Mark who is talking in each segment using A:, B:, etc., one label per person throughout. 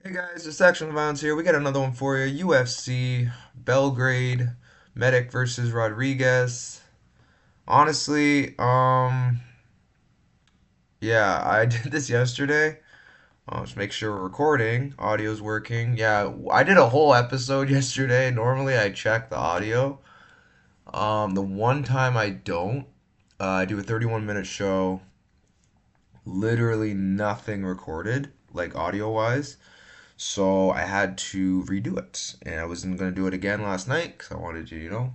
A: Hey guys, Dissection Violence here. We got another one for you. UFC Belgrade Medic versus Rodriguez. Honestly, yeah, I did this yesterday. Just make sure we're recording, audio's working. Yeah, I did a whole episode yesterday. Normally I check the audio. The one time I don't, I do a 31-minute show, literally nothing recorded, like audio wise. So I had to redo it, and I wasn't gonna do it again last night because I wanted to,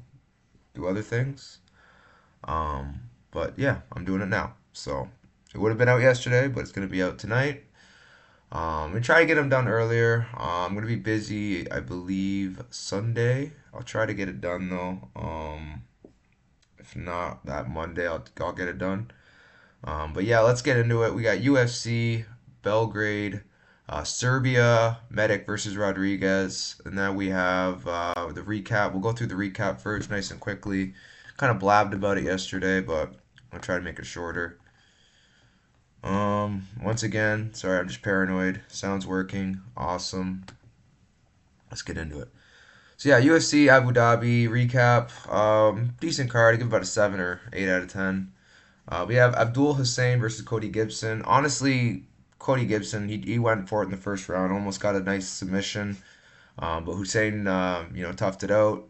A: do other things. But yeah, I'm doing it now. So it would have been out yesterday, but it's gonna be out tonight. I'm gonna try to get them done earlier. I'm gonna be busy, I believe, Sunday. I'll try to get it done though. If not that Monday, I'll get it done. But yeah, let's get into it. We got UFC Belgrade, Serbia Medic versus Rodriguez, and then we have the recap. We'll go through the recap first, nice and quickly. Kind of blabbed about it yesterday, but I'll try to make it shorter. Once again, sorry, I'm just paranoid. Sounds working, awesome. Let's get into it. So yeah, UFC Abu Dhabi recap. Decent card. I give about a 7 or 8 out of 10. We have Abdul Hussein versus Cody Gibson. Honestly, Cody Gibson, he went for it in the first round, almost got a nice submission. But Hussein, toughed it out.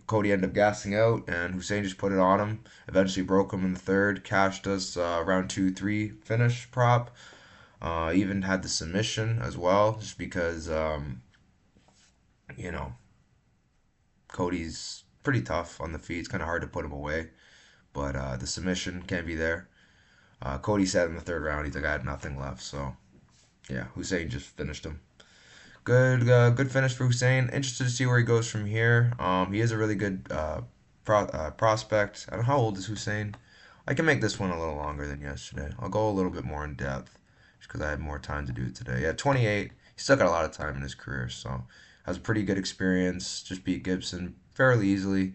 A: Cody ended up gassing out, and Hussein just put it on him. Eventually broke him in the third, cashed us round 2-3 finish prop. Even had the submission as well, just because, you know, Cody's pretty tough on the feet. It's kind of hard to put him away, but the submission can be there. Cody said in the third round, he's like, I had nothing left. So yeah, Hussein just finished him. Good finish for Hussein. Interested to see where he goes from here. He is a really good prospect. I don't know how old is Hussein. I can make this one a little longer than yesterday. I'll go a little bit more in depth just because I had more time to do it today. Yeah, 28. He's still got a lot of time in his career, so has a pretty good experience. Just beat Gibson fairly easily.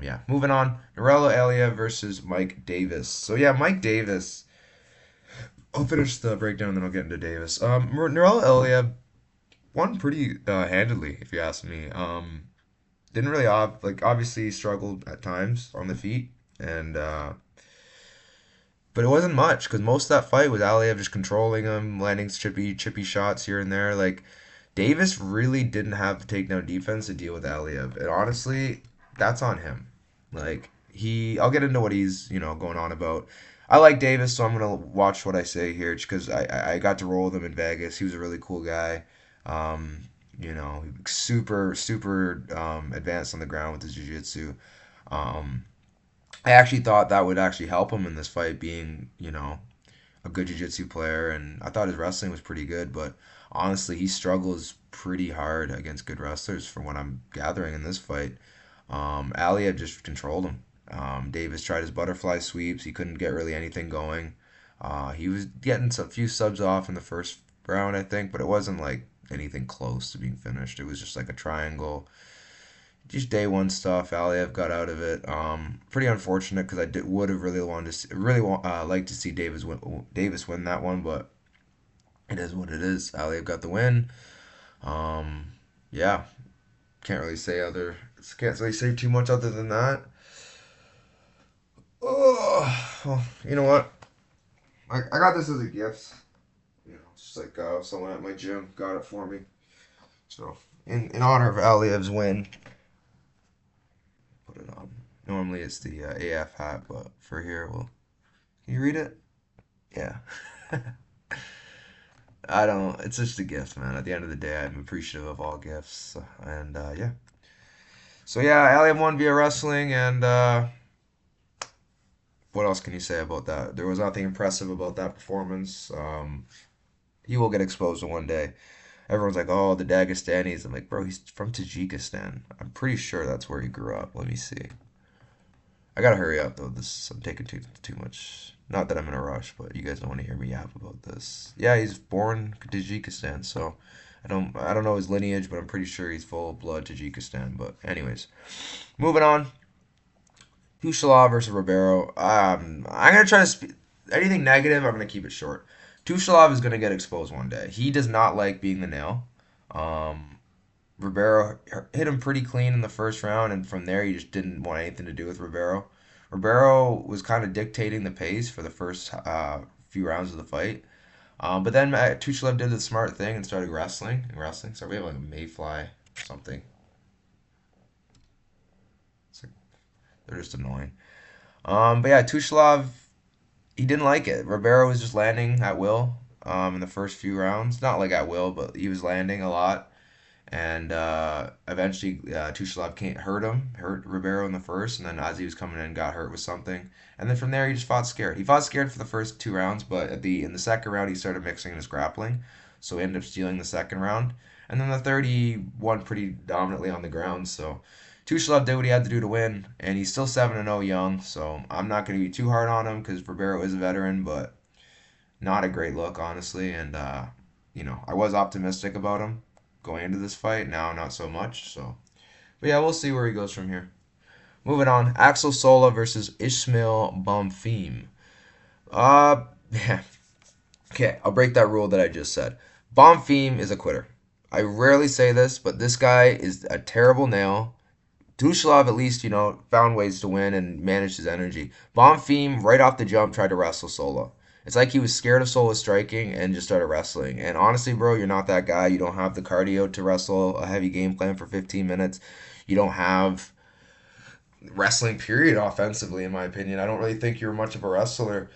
A: Yeah, moving on. Norella Elia versus Mike Davis. So yeah, Mike Davis. I'll finish the breakdown, then I'll get into Davis. Norella Elia won pretty handedly, if you ask me. Didn't really obviously struggled at times on the feet, and but it wasn't much because most of that fight was Aliev just controlling him, landing chippy shots here and there. Like Davis really didn't have the takedown defense to deal with Aliev, and honestly, that's on him. I'll get into what he's going on about. I like Davis, so I'm gonna watch what I say here, just because I got to roll with him in Vegas. He was a really cool guy. Super advanced on the ground with his jiu-jitsu. Um, I actually thought that would actually help him in this fight, being a good jiu-jitsu player, and I thought his wrestling was pretty good, but honestly, he struggles pretty hard against good wrestlers from what I'm gathering in this fight. Aliev just controlled him. Davis tried his butterfly sweeps. He couldn't get really anything going. He was getting a few subs off in the first round, I think, but it wasn't like anything close to being finished. It was just like a triangle. Just day one stuff. Aliev got out of it. Pretty unfortunate because would have really wanted to like to see Davis win that one, but it is what it is. Aliev got the win. Yeah, can't really say too much other than that. Oh, well, you know what? I got this as a gift. It's just like someone at my gym got it for me. So in honor of Aliev's win, put it on. Normally it's the AF hat, but for here, well, can you read it? Yeah. I don't. It's just a gift, man. At the end of the day, I'm appreciative of all gifts, and yeah. So yeah, Aliev won via wrestling, and what else can you say about that? There was nothing impressive about that performance. He will get exposed one day. Everyone's like, oh, the Dagestanis. I'm like, bro, he's from Tajikistan. I'm pretty sure that's where he grew up. Let me see. I gotta hurry up though. I'm taking too much. Not that I'm in a rush, but you guys don't want to hear me yap about this. Yeah, he's born Tajikistan, so I don't know his lineage, but I'm pretty sure he's full blood Tajikistan. But anyways, moving on. Pushala versus Ribeiro. I'm gonna try to anything negative. I'm gonna keep it short. Tushalov is going to get exposed one day. He does not like being the nail. Um, Ribeiro hit him pretty clean in the first round, and from there, he just didn't want anything to do with Ribeiro. Ribeiro was kind of dictating the pace for the first few rounds of the fight. But then Tuchelev did the smart thing and started wrestling. So we have like a mayfly or something. It's like, they're just annoying. But yeah, Tuchelev, he didn't like it. Ribeiro was just landing at will in the first few rounds. Not like at will, but he was landing a lot. And eventually, Tuchelev can't hurt Ribeiro in the first, and then as he was coming in, got hurt with something. And then from there, he just fought scared. He fought scared for the first 2 rounds, but in the second round, he started mixing his grappling, so he ended up stealing the second round. And then the third, he won pretty dominantly on the ground. So Tuchelev did what he had to do to win, and he's still 7-0 young. So I'm not going to be too hard on him because Ribeiro is a veteran, but not a great look, honestly. And I was optimistic about him going into this fight. Now, not so much. So, but yeah, we'll see where he goes from here. Moving on, Axel Sola versus Ismail Bonfim. Yeah. Okay, I'll break that rule that I just said. Bonfim is a quitter. I rarely say this, but this guy is a terrible nail. Dushlov at least, found ways to win and managed his energy. Bonfim, right off the jump, tried to wrestle Sola. It's like he was scared of Sola striking and just started wrestling. And honestly, bro, you're not that guy. You don't have the cardio to wrestle a heavy game plan for 15 minutes. You don't have wrestling, period, offensively, in my opinion. I don't really think you're much of a wrestler.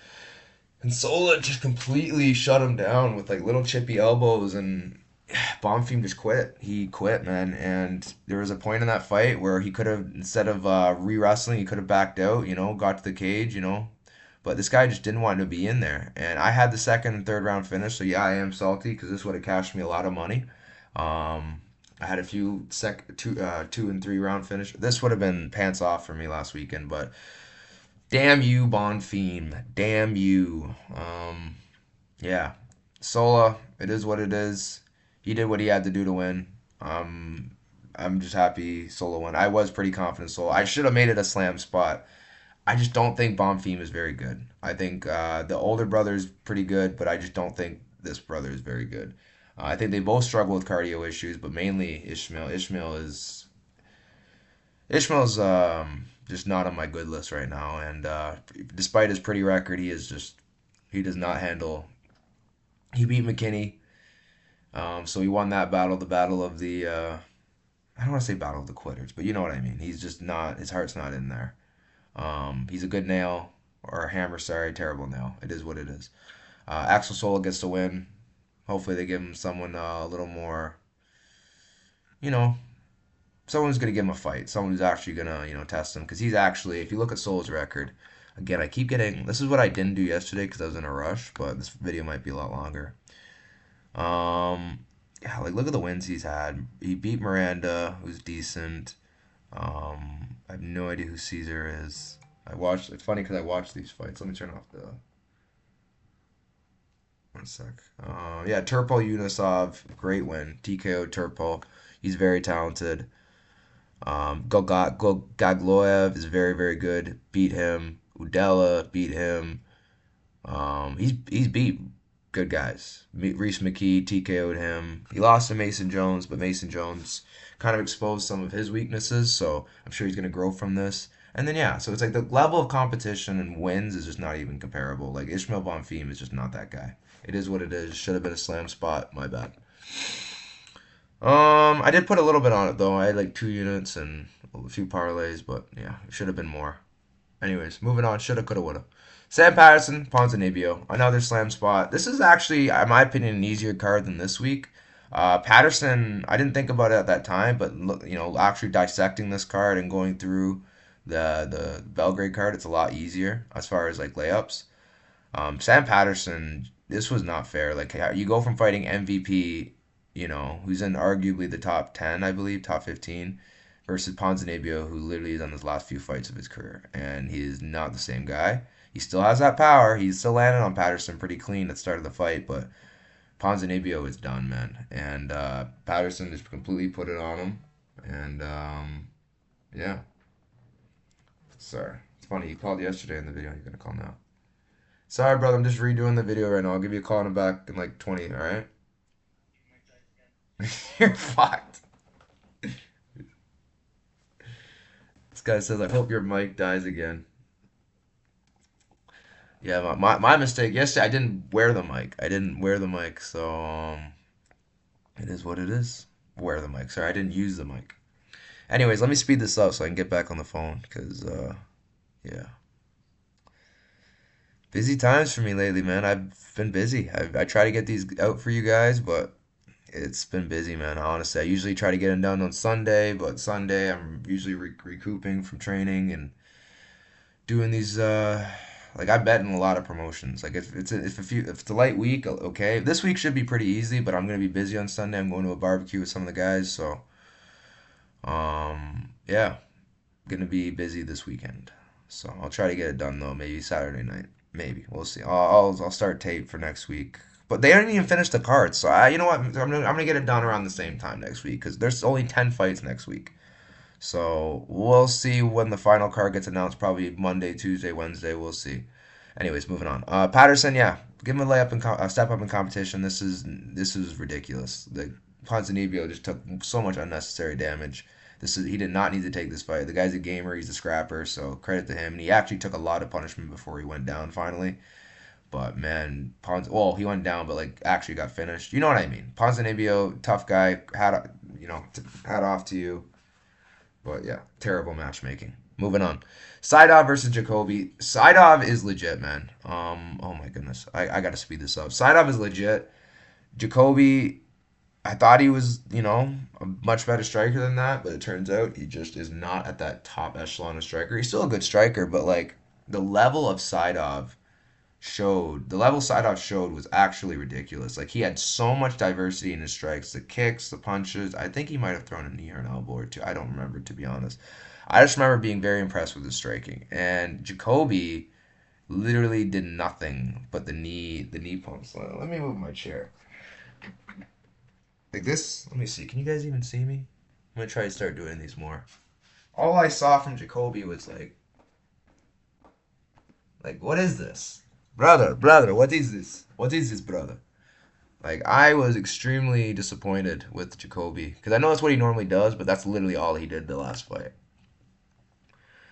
A: And Sola just completely shut him down with like little chippy elbows, and Bonfim just quit. He quit, man. And there was a point in that fight where he could have, instead of re-wrestling, he could have backed out, got to the cage, But this guy just didn't want to be in there. And I had the second and third round finish, so yeah, I am salty because this would have cashed me a lot of money. I had a few two and three round finish. This would have been pants off for me last weekend, but damn you, Bonfim. Damn you. Yeah. Sola, it is what it is. He did what he had to do to win. I'm just happy Sola won. I was pretty confident Sola. I should have made it a slam spot. I just don't think Bonfim is very good. I think the older brother is pretty good, but I just don't think this brother is very good. I think they both struggle with cardio issues, but mainly Ishmael. Ishmael's just not on my good list right now, and despite his pretty record, he does not handle. He beat McKinney, so he won that battle, the battle of the. I don't want to say battle of the quitters, but you know what I mean. He's just not. His heart's not in there. He's a good nail or a hammer. Sorry, terrible nail. It is what it is. Axel Sola gets to win. Hopefully, they give him someone a little more. You know, someone's gonna give him a fight. Someone who's actually gonna test him because he's actually. If you look at Sola's record, again, I keep getting. This is what I didn't do yesterday because I was in a rush, but this video might be a lot longer. Yeah, like look at the wins he's had. He beat Miranda, who's decent. I have no idea who Caesar is. I watched. It's funny because I watched these fights. Let me turn off the. One sec. Yeah, Turpal Unisov, great win. TKO Turpal. He's very talented. Gagloev is very, very good. Beat him. Udella beat him. He's beat good guys. Reese McKee TKO'd him. He lost to Mason Jones, but Mason Jones kind of exposed some of his weaknesses, so I'm sure he's going to grow from this. And then, yeah, so it's like the level of competition and wins is just not even comparable. Like, Ishmael Bonfim is just not that guy. It is what it is. Should have been a slam spot. My bad. I did put a little bit on it, though. I had like 2 units and a few parlays, but yeah, it should have been more. Anyways, moving on. Shoulda, coulda, woulda. Sam Patterson, Ponzinibbio, another slam spot. This is actually, in my opinion, an easier card than this week. Patterson, I didn't think about it at that time, but actually dissecting this card and going through the Belgrade card, it's a lot easier as far as like layups. Sam Patterson, this was not fair. Like you go from fighting MVP, who's in arguably the top 10, I believe, top 15, versus Ponzinibbio, who literally is on his last few fights of his career, and he is not the same guy. He still has that power. He's still landing on Patterson pretty clean at the start of the fight, but Ponzinibbio is done, man. And Patterson just completely put it on him. And yeah. Sorry. It's funny. You called yesterday in the video. You're going to call now. Sorry, brother. I'm just redoing the video right now. I'll give you a call in back in like 20. All right? You're fucked. This guy says, "I hope your mic dies again." Yeah, my mistake. Yesterday, I didn't wear the mic. I didn't wear the mic, so it is what it is. Wear the mic. Sorry, I didn't use the mic. Anyways, let me speed this up so I can get back on the phone, cause yeah, busy times for me lately, man. I've been busy. I try to get these out for you guys, but it's been busy, man. Honestly, I usually try to get them done on Sunday, but Sunday I'm usually recouping from training and doing these. Like I bet in a lot of promotions. Like if it's a light week, okay. This week should be pretty easy, but I'm gonna be busy on Sunday. I'm going to a barbecue with some of the guys, so yeah, gonna be busy this weekend. So I'll try to get it done though. Maybe Saturday night. Maybe we'll see. I'll start tape for next week. But they didn't even finish the cards, so you know what? I'm gonna get it done around the same time next week because there's only 10 fights next week. So we'll see when the final card gets announced. Probably Monday, Tuesday, Wednesday. We'll see. Anyways, moving on. Patterson, yeah, give him a layup and step up in competition. This is ridiculous. The Ponzinibbio just took so much unnecessary damage. He did not need to take this fight. The guy's a gamer. He's a scrapper. So credit to him. And he actually took a lot of punishment before he went down finally. But man, well, he went down, but like actually got finished. You know what I mean? Ponzinibbio, tough guy. Hat off to you. But yeah, terrible matchmaking. Moving on. Saidov versus Jacoby. Saidov is legit, man. Oh my goodness. I gotta speed this up. Saidov is legit. Jacoby, I thought he was, a much better striker than that, but it turns out he just is not at that top echelon of striker. He's still a good striker, but like the level Saidov showed was actually ridiculous. Like he had so much diversity in his strikes, the kicks, the punches. I think he might have thrown a knee or an elbow or two. I don't remember, to be honest. I just remember being very impressed with his striking. And Jacoby literally did nothing but the knee pumps. Let me move my chair. Like this, let me see. Can you guys even see me? I'm gonna try to start doing these more. All I saw from Jacoby was like what is this? Brother, what is this? What is this, brother? Like I was extremely disappointed with Jacoby because I know that's what he normally does, but that's literally all he did the last fight.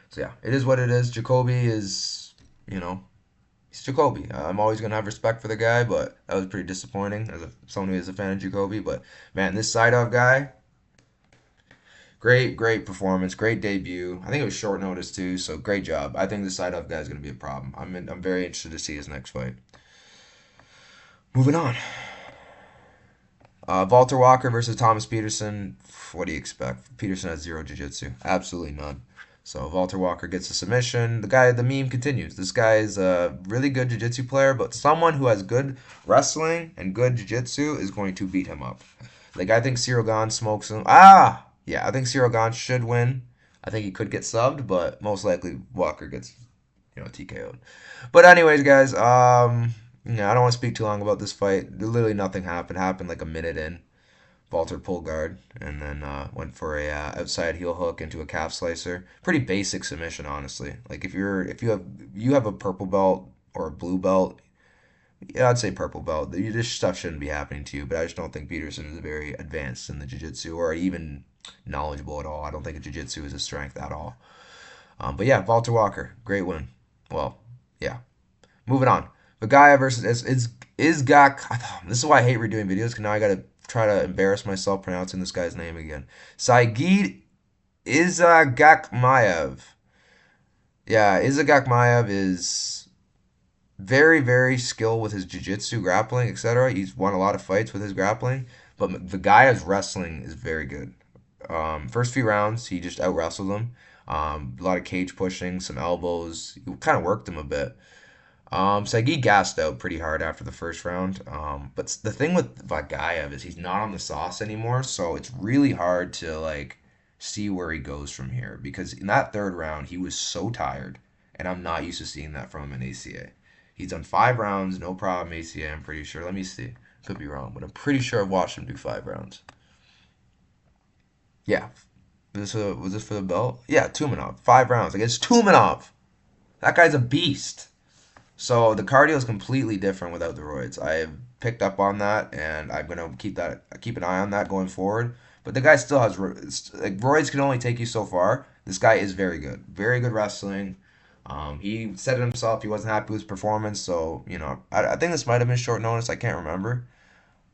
A: So yeah, it is what it is. Jacoby is, you know, he's Jacoby. I'm always gonna have respect for the guy, but that was pretty disappointing as someone who is a fan of Jacoby. But man, this Saidov guy, great performance, great debut. I think it was short notice too, so great job. I think this Saidov guy is gonna be a problem. I'm very interested to see his next fight. Moving on. Walter Walker versus Thomas Peterson. What do you expect? Peterson has zero jiu-jitsu. Absolutely none. So Walter Walker gets a submission. The meme continues. This guy is a really good jiu-jitsu player, but someone who has good wrestling and good jiu-jitsu is going to beat him up. Like I think Cyril Gane smokes him. Yeah, I think Cyril Gane should win. I think he could get subbed, but most likely Walker gets, TKO'd. But anyways, guys, yeah, I don't want to speak too long about this fight. Literally nothing happened. Happened like a minute in. Walter pulled guard and then went for a outside heel hook into a calf slicer. Pretty basic submission, honestly. Like if you have a purple belt or a blue belt, yeah, I'd say purple belt. This stuff shouldn't be happening to you. But I just don't think Peterson is very advanced in the jiu-jitsu or even knowledgeable at all. I don't think jiu-jitsu is a strength at all. But yeah, Walter Walker, great win. Well, yeah. Moving on. Vagaya versus Izgak. This is why I hate redoing videos because now I gotta try to embarrass myself pronouncing this guy's name again. Saigid Izagakmayev. Yeah, Izagakmayev is very, very skilled with his jiu-jitsu, grappling, etc. He's won a lot of fights with his grappling, but Vagaya's wrestling is very good. First few rounds, he just out-wrestled him. A lot of cage pushing, some elbows. He kind of worked him a bit. So he gassed out pretty hard after the first round. But the thing with Vagayev is he's not on the sauce anymore, so it's really hard to see where he goes from here. Because in that third round, he was so tired, and I'm not used to seeing that from him in ACA. He's done 5 rounds, no problem ACA. I'm pretty sure. Let me see. Could be wrong, but I'm pretty sure I've watched him do 5 rounds. Yeah. Was this for the belt? Yeah, Tumanov. 5 rounds against Tumanov. That guy's a beast. So the cardio is completely different without the roids. I have picked up on that, and I'm gonna keep an eye on that going forward. But the guy still has like roids can only take you so far. This guy is very good wrestling. He said it himself. He wasn't happy with his performance, so I think this might have been short notice. I can't remember.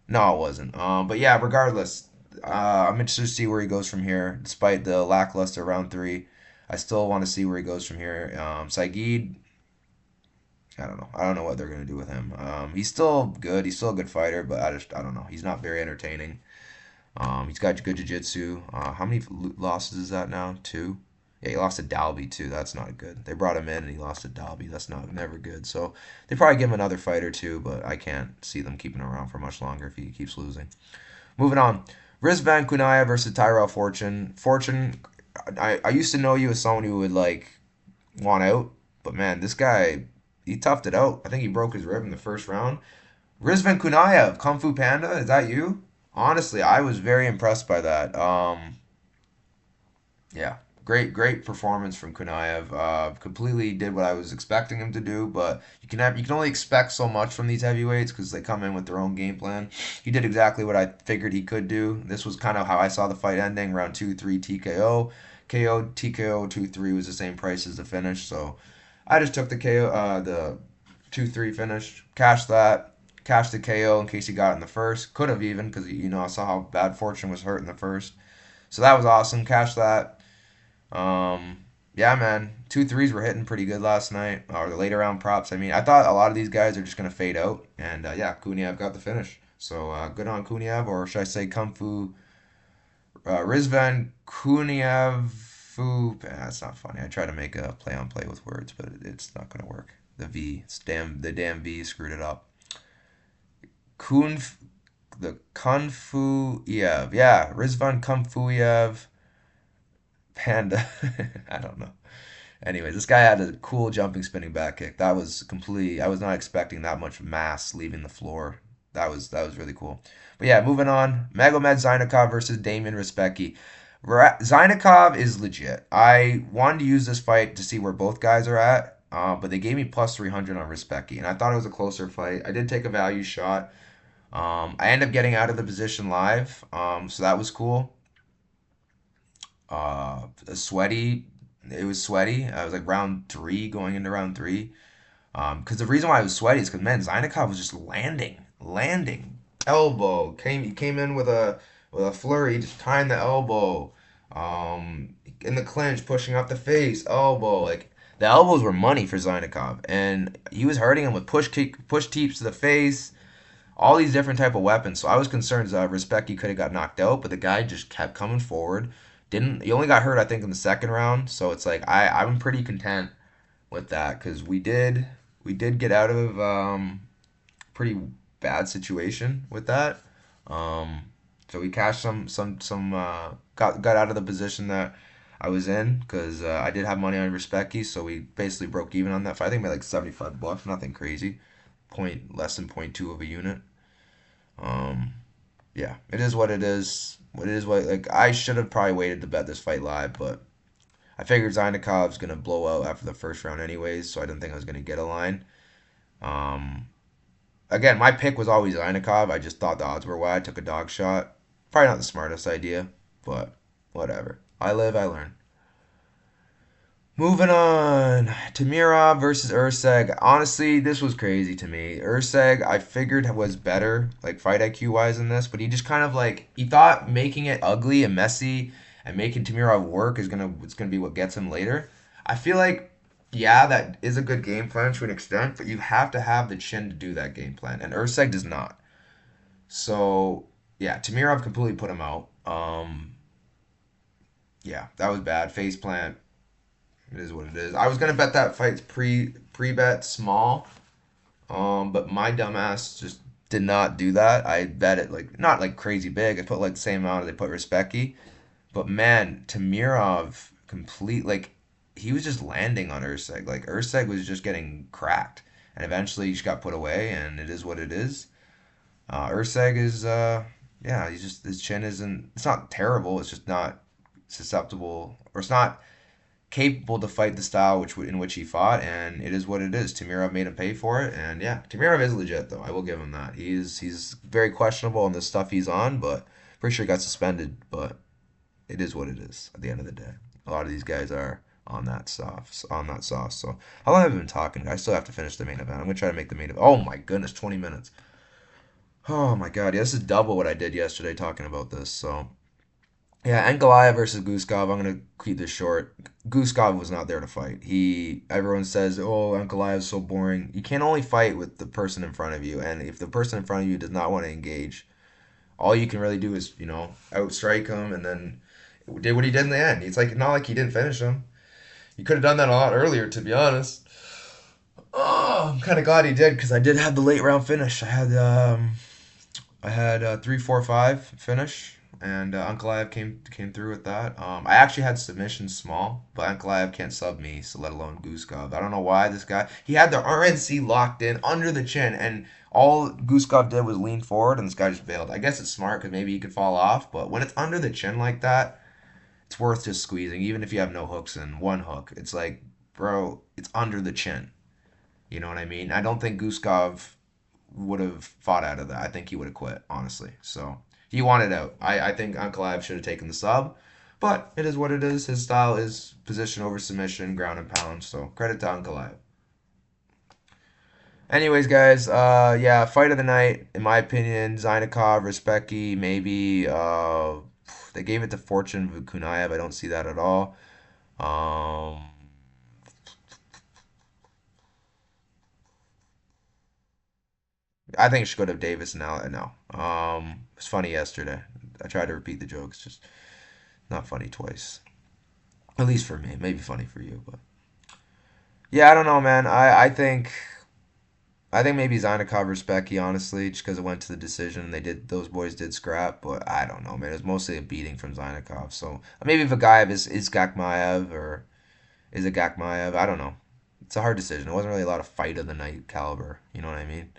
A: No, it wasn't. But yeah, regardless, I'm interested to see where he goes from here. Despite the lackluster round three, I still want to see where he goes from here. Saeed, I don't know. I don't know what they're gonna do with him. He's still good. He's still a good fighter, but I don't know. He's not very entertaining. He's got good jiu-jitsu. How many losses is that now? Two. Yeah, he lost to Dalby too. That's not good. They brought him in and he lost to Dalby. That's not never good. So they probably give him another fight or two, but I can't see them keeping him around for much longer if he keeps losing. Moving on. Rizvan Kunaya versus Tyrell Fortune. Fortune, I used to know you as someone who would like want out, but man, this guy he toughed it out. I think he broke his rib in the first round. Rizvan Kunaya of Kung Fu Panda, is that you? Honestly, I was very impressed by that. Yeah, great performance from Kunaev. Completely did what I was expecting him to do, but you can only expect so much from these heavyweights because they come in with their own game plan. He did exactly what I figured he could do. This was kind of how I saw the fight ending: round 2-3 TKO, KO TKO 2-3 was the same price as the finish. So I just took the KO, the 2-3 finish, cashed that. Cashed the KO in case he got it in the first. Could have even because I saw how bad Fortune was hurt in the first. So that was awesome. Cashed that. Yeah, man, 2 threes were hitting pretty good last night, or the later round props. I mean, I thought a lot of these guys are just gonna fade out, and yeah, Kuniev got the finish. So good on Kuniev, or should I say Kung Fu Rizvan Kuniev? That's not funny. I try to make a play on play with words, but it's not gonna work. The damn V screwed it up. Kun, the Kung Fu Yev, yeah, Rizvan Kung Fu Yev Panda. I don't know. Anyways, this guy had a cool jumping spinning back kick. That was complete. I was not expecting that much mass leaving the floor. That was really cool. But yeah, moving on. Magomed Zainikov versus Damian Respecki. Zainikov is legit. I wanted to use this fight to see where both guys are at, but they gave me plus 300 on Respecki, and I thought it was a closer fight. I did take a value shot. I ended up getting out of the position live, so that was cool. Sweaty. It was sweaty. I was like round three going into round three. Because the reason why I was sweaty is because man, Zainikov was just landing. Elbow he came in with a flurry, just tying the elbow. In the clinch, pushing up the face, elbow. Like the elbows were money for Zainikov, and he was hurting him with push teeps to the face, all these different type of weapons. So I was concerned that Respecki could have got knocked out, but the guy just kept coming forward. Didn't He only got hurt I think in the second round, so it's like I'm pretty content with that because we did get out of pretty bad situation with that. Um, so we cashed some got out of the position that I was in because I did have money on Respecki, so we basically broke even on that fight. I think made like $75, nothing crazy, point less than point two of a unit. Um, yeah, it is what it is. What it is what like I should have probably waited to bet this fight live, but I figured Zainikov's gonna blow out after the first round anyways, so I didn't think I was gonna get a line. Um, Again, my pick was always Zainikov. I just thought the odds were wide. I took a dog shot. Probably not the smartest idea, but whatever. I live, I learn. Moving on. Tamirov versus Urseg. Honestly, this was crazy to me. Urseg, I figured was better, like fight IQ wise in this, but he just kind of like he thought making it ugly and messy and making Tamirov work it's gonna be what gets him later. I feel like yeah, that is a good game plan to an extent, but you have to have the chin to do that game plan, and Urseg does not. So yeah, Tamirov completely put him out. Yeah, that was bad. Face plant. It is what it is. I was gonna bet that fight's pre bet small, but my dumbass just did not do that. I bet it like not like crazy big. I put like the same amount as they put Respecki, but man, Tamirov complete like he was just landing on Urseg. Like Urseg was just getting cracked, and eventually he just got put away, and it is what it is. Urseg is yeah, he's just his chin isn't. It's not terrible. It's just not susceptible, or it's not capable to fight the style in which he fought, and it is what it is. Tamirov made him pay for it, and yeah, Tamirov is legit though. I will give him that. He's very questionable on the stuff he's on, but pretty sure he got suspended. But it is what it is at the end of the day. A lot of these guys are on that sauce. So how long have I been talking? I still have to finish the main event. I'm gonna try to make the main event. Oh my goodness, 20 minutes. Oh my god, yeah, this is double what I did yesterday talking about this. So yeah, Ankalaev versus Guskov. I'm gonna keep this short. Guskov was not there to fight. Everyone says, "Oh, Ankalaev is so boring." You can only fight with the person in front of you, and if the person in front of you does not want to engage, all you can really do is, outstrike him, and then did what he did in the end. It's like not like he didn't finish him. He could have done that a lot earlier, to be honest. Oh, I'm kind of glad he did because I did have the late round finish. I had 3-4-5 finish, and Ankalaev came through with that. I actually had submission small, but Ankalaev can't sub me, so let alone Guskov. I don't know why this guy. He had the RNC locked in under the chin, and all Guskov did was lean forward, and this guy just bailed. I guess it's smart because maybe he could fall off, but when it's under the chin like that, it's worth just squeezing, even if you have no hooks in one hook. It's like, bro, it's under the chin. You know what I mean? I don't think Guskov would have fought out of that. I think he would have quit, honestly. So he wanted out. I think Ankalaev should have taken the sub, but it is what it is. His style is position over submission, ground and pound. So credit to Ankalaev. Anyways, guys, yeah, fight of the night, in my opinion, Zainikov, Respecki, maybe. They gave it to Fortune Kunaev. I don't see that at all. Um, I think it should go to Davis now. No. It's funny yesterday. I tried to repeat the jokes, just not funny twice. At least for me. Maybe funny for you, but yeah, I don't know, man. I think maybe Zainikov or Specky, honestly, just because it went to the decision. Those boys did scrap, but I don't know, man. It was mostly a beating from Zainikov. So maybe if a guy is Gakmaev or is it Gakmaev? I don't know. It's a hard decision. It wasn't really a lot of fight of the night caliber. You know what I mean?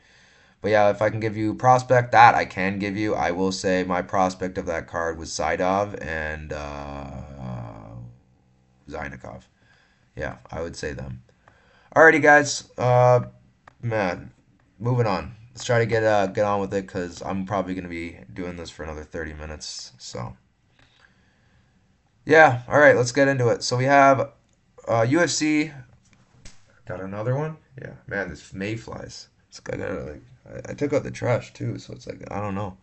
A: But yeah, if I can give you prospect, that I can give you. I will say my prospect of that card was Saidov and Zainikov. Yeah, I would say them. Alrighty, guys. Man, moving on. Let's try to get on with it because I'm probably gonna be doing this for another 30 minutes. So yeah, all right, let's get into it. So we have UFC. Got another one? Yeah, man, this mayflies. I gotta like, I took out the trash too, so it's like I don't know.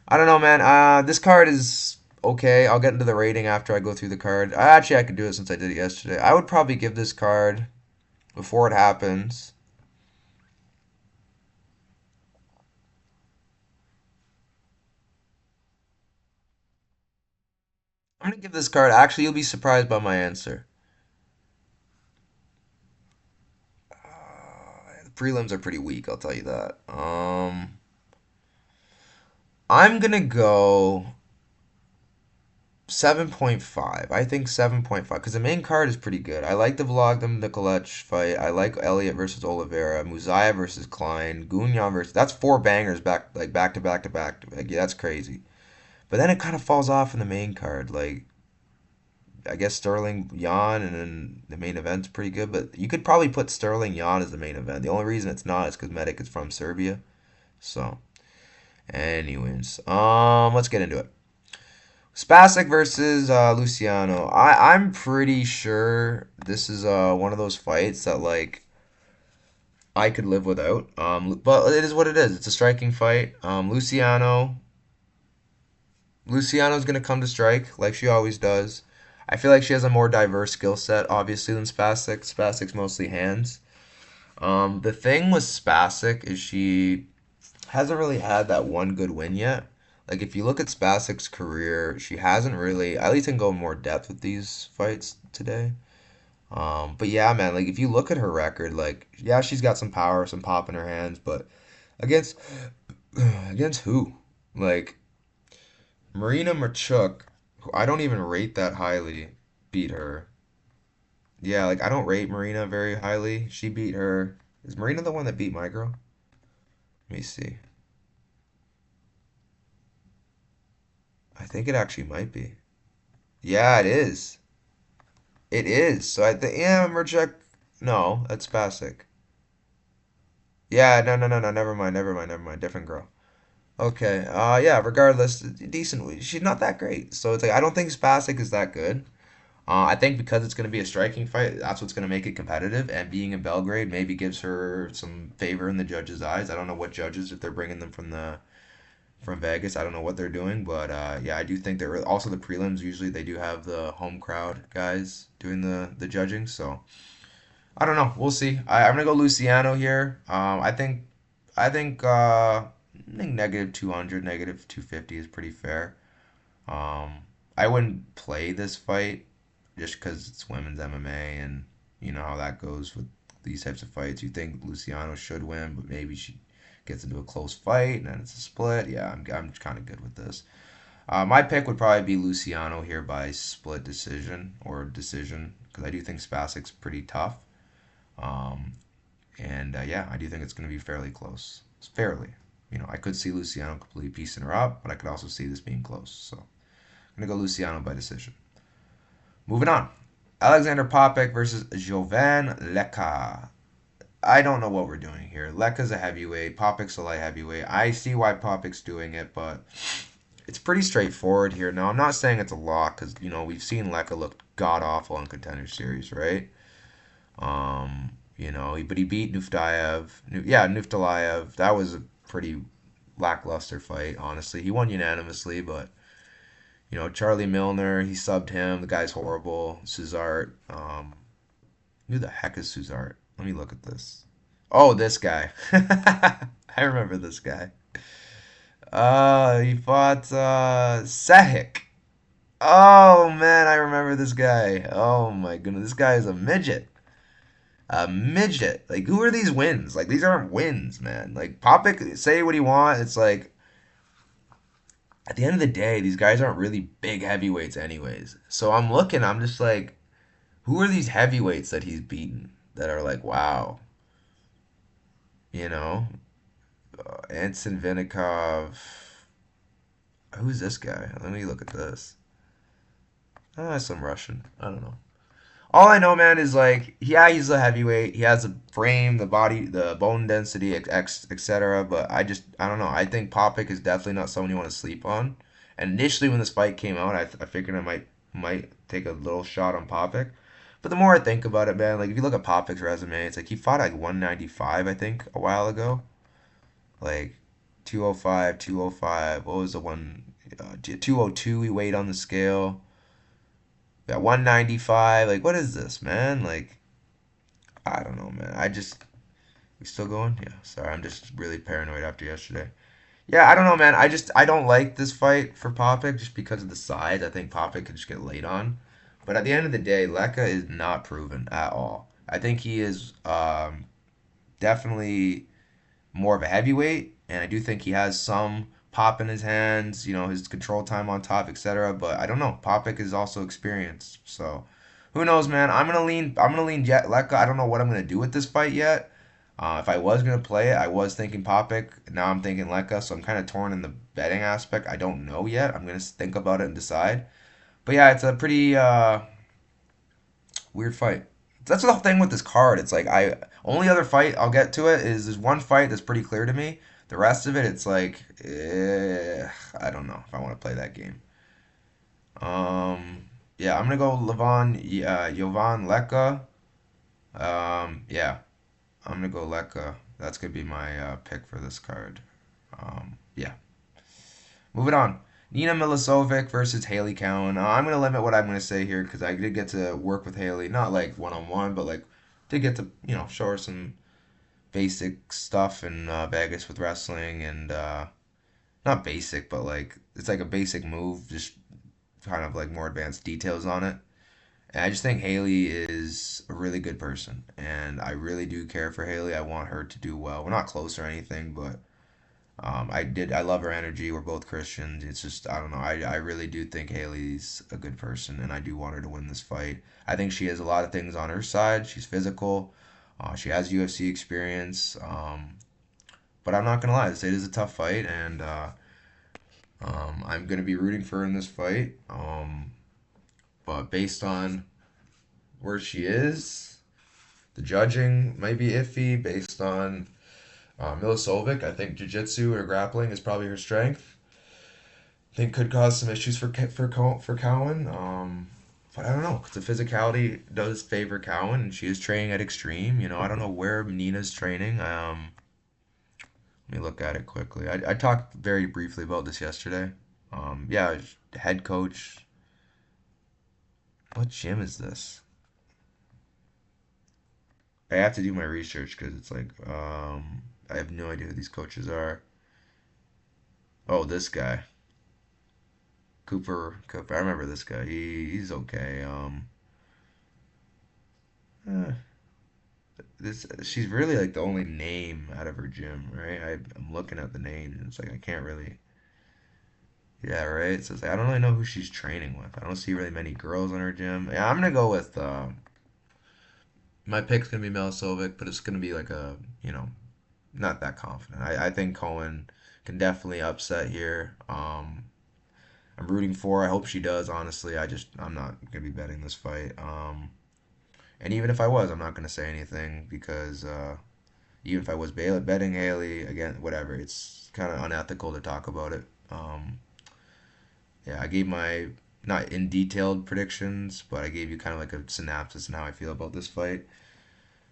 A: I don't know, man. This card is okay. I'll get into the rating after I go through the card. I could do it since I did it yesterday. I would probably give this card before it happens. I'm gonna give this card. Actually, you'll be surprised by my answer. The prelims are pretty weak. I'll tell you that. I'm gonna go 7.5. I think 7.5 because the main card is pretty good. I like the Vlogdam Nikolic fight. I like Elliott versus Oliveira, Muzaya versus Klein, Gunyan versus. That's four bangers back to back to back. Like, yeah, that's crazy. But then it kind of falls off in the main card. Like I guess Sterling Jan and then the main event's pretty good. But you could probably put Sterling Jan as the main event. The only reason it's not is because Medic is from Serbia. So, anyways, let's get into it. Spasic versus Luciano. I'm pretty sure this is one of those fights that like I could live without. But it is what it is. It's a striking fight. Luciano's gonna come to strike like she always does. I feel like she has a more diverse skill set, obviously, than Spasic. Spasic's mostly hands. The thing with Spasic is she hasn't really had that one good win yet. Like if you look at Spasic's career, she hasn't really. At least I can go in more depth with these fights today. But yeah, man, like if you look at her record, like yeah, she's got some power, some pop in her hands, but against against who? Like Marina Machuk, who I don't even rate that highly, beat her. Yeah, like I don't rate Marina very highly. She beat her. Is Marina the one that beat my girl? Let me see. I think it actually might be. Yeah, it is. It is. So I think, yeah, Murchak. No, that's Spasic. Yeah, no, no, no, no. Never mind, never mind, never mind. Different girl. Okay. Yeah. Regardless, decent. She's not that great. So it's like I don't think Spasic is that good. I think because it's going to be a striking fight, that's what's going to make it competitive. And being in Belgrade maybe gives her some favor in the judges' eyes. I don't know what judges if they're bringing them from Vegas. I don't know what they're doing, but yeah, I do think they're also the prelims. Usually they do have the home crowd guys doing the judging. So I don't know. We'll see. I'm gonna go Luciano here. I think negative 200, negative 250 is pretty fair. I wouldn't play this fight just because it's women's MMA and you know how that goes with these types of fights. You think Luciano should win, but maybe she gets into a close fight and then it's a split. Yeah, I'm kind of good with this. My pick would probably be Luciano here by split decision or decision because I do think Spasic's pretty tough. Um, and yeah, I do think it's going to be fairly close. It's fairly. You know, I could see Luciano completely piecing her up, but I could also see this being close. So I'm going to go Luciano by decision. Moving on. Alexander Popek versus Jovan Leka. I don't know what we're doing here. Leka's a heavyweight. Popek's a light heavyweight. I see why Popek's doing it, but it's pretty straightforward here. Now, I'm not saying it's a lock because, you know, we've seen Leka look god awful in Contender Series, right? You know, but he beat Nuftayev. Yeah, Nuftalayev. That was a pretty lackluster fight, honestly. He won unanimously, but you know, Charlie Milner, he subbed him. The guy's horrible. Suzart. Who the heck is Suzart? Let me look at this. Oh, this guy. I remember this guy. He fought Sehik. Oh man, I remember this guy. Oh my goodness, this guy is a midget. A midget. Like, who are these wins? Like, these aren't wins, man. Like, Popik, say what you want. It's like, at the end of the day, these guys aren't really big heavyweights, anyways. So I'm looking, I'm just like, who are these heavyweights that he's beaten that are like, wow, you know? Anson Vinikov. Who's this guy? Let me look at this. Some Russian. I don't know. All I know, man, is like, yeah, he's a heavyweight. He has the frame, the body, the bone density, etc. But I don't know. I think Popik is definitely not someone you want to sleep on. And initially, when this fight came out, I figured I might take a little shot on Popik. But the more I think about it, man, like if you look at Popik's resume, it's like he fought like 195, I think, a while ago. Like 205, 205. What was the one? 202. He weighed on the scale. Got 195. Like, what is this, man? Like, I don't know, man. We still going? Yeah, sorry. I'm just really paranoid after yesterday. Yeah, I don't know, man. I don't like this fight for Popik just because of the size. I think Popik could just get laid on. But at the end of the day, Leka is not proven at all. I think he is definitely more of a heavyweight, and I do think he has some pop in his hands, you know, his control time on top, etc. But I don't know. Popik is also experienced, so who knows, man? I'm gonna lean Jet Leka. I don't know what I'm gonna do with this fight yet. If I was gonna play it, I was thinking Popik. Now I'm thinking Leka, so I'm kind of torn in the betting aspect. I don't know yet. I'm gonna think about it and decide. But yeah, it's a pretty weird fight. That's the thing with this card. It's like I only other fight I'll get to it is there's one fight that's pretty clear to me. The rest of it, it's like I don't know if I want to play that game. Yeah, I'm gonna go Levon, yeah, Jovan Leka. Yeah, I'm gonna go Leka. That's gonna be my pick for this card. Yeah, moving on. Nina Milisovic versus Haley Cowan. I'm gonna limit what I'm gonna say here because I did get to work with Haley, not like one on one, but like did get to show her some basic stuff in Vegas with wrestling and not basic, but like it's like a basic move, just kind of like more advanced details on it. And I just think Haley is a really good person, and I really do care for Haley. I want her to do well. We're not close or anything, but I love her energy. We're both Christians. It's just I don't know. I really do think Haley's a good person, and I do want her to win this fight. I think she has a lot of things on her side. She's physical. She has UFC experience. But I'm not gonna lie. It is a tough fight, and I'm gonna be rooting for her in this fight. But based on where she is. The judging might be iffy based on Milisovic. I think jiu-jitsu or grappling is probably her strength. I think could cause some issues for Cowan. But I don't know, 'cause the physicality does favor Cowan, and she is training at extreme. I don't know where Nina's training. Let me look at it quickly. I talked very briefly about this yesterday. Yeah, head coach. What gym is this? I have to do my research because it's like I have no idea who these coaches are. Oh, this guy, Cooper. Cooper. I remember this guy. He's okay. Eh, this she's really like the only name out of her gym, right? I'm looking at the names and it's like I can't really. Yeah, right. So it's like I don't really know who she's training with. I don't see really many girls in her gym. Yeah, I'm gonna go with my pick's gonna be Melisovic, but it's gonna be like not that confident. I think Cohen can definitely upset here. I'm rooting for her. I hope she does. Honestly, I'm not gonna be betting this fight. And even if I was, I'm not gonna say anything because even if I was betting Haley again, whatever, it's kind of unethical to talk about it. Yeah, I gave my not in detailed predictions, but I gave you kind of like a synopsis and how I feel about this fight.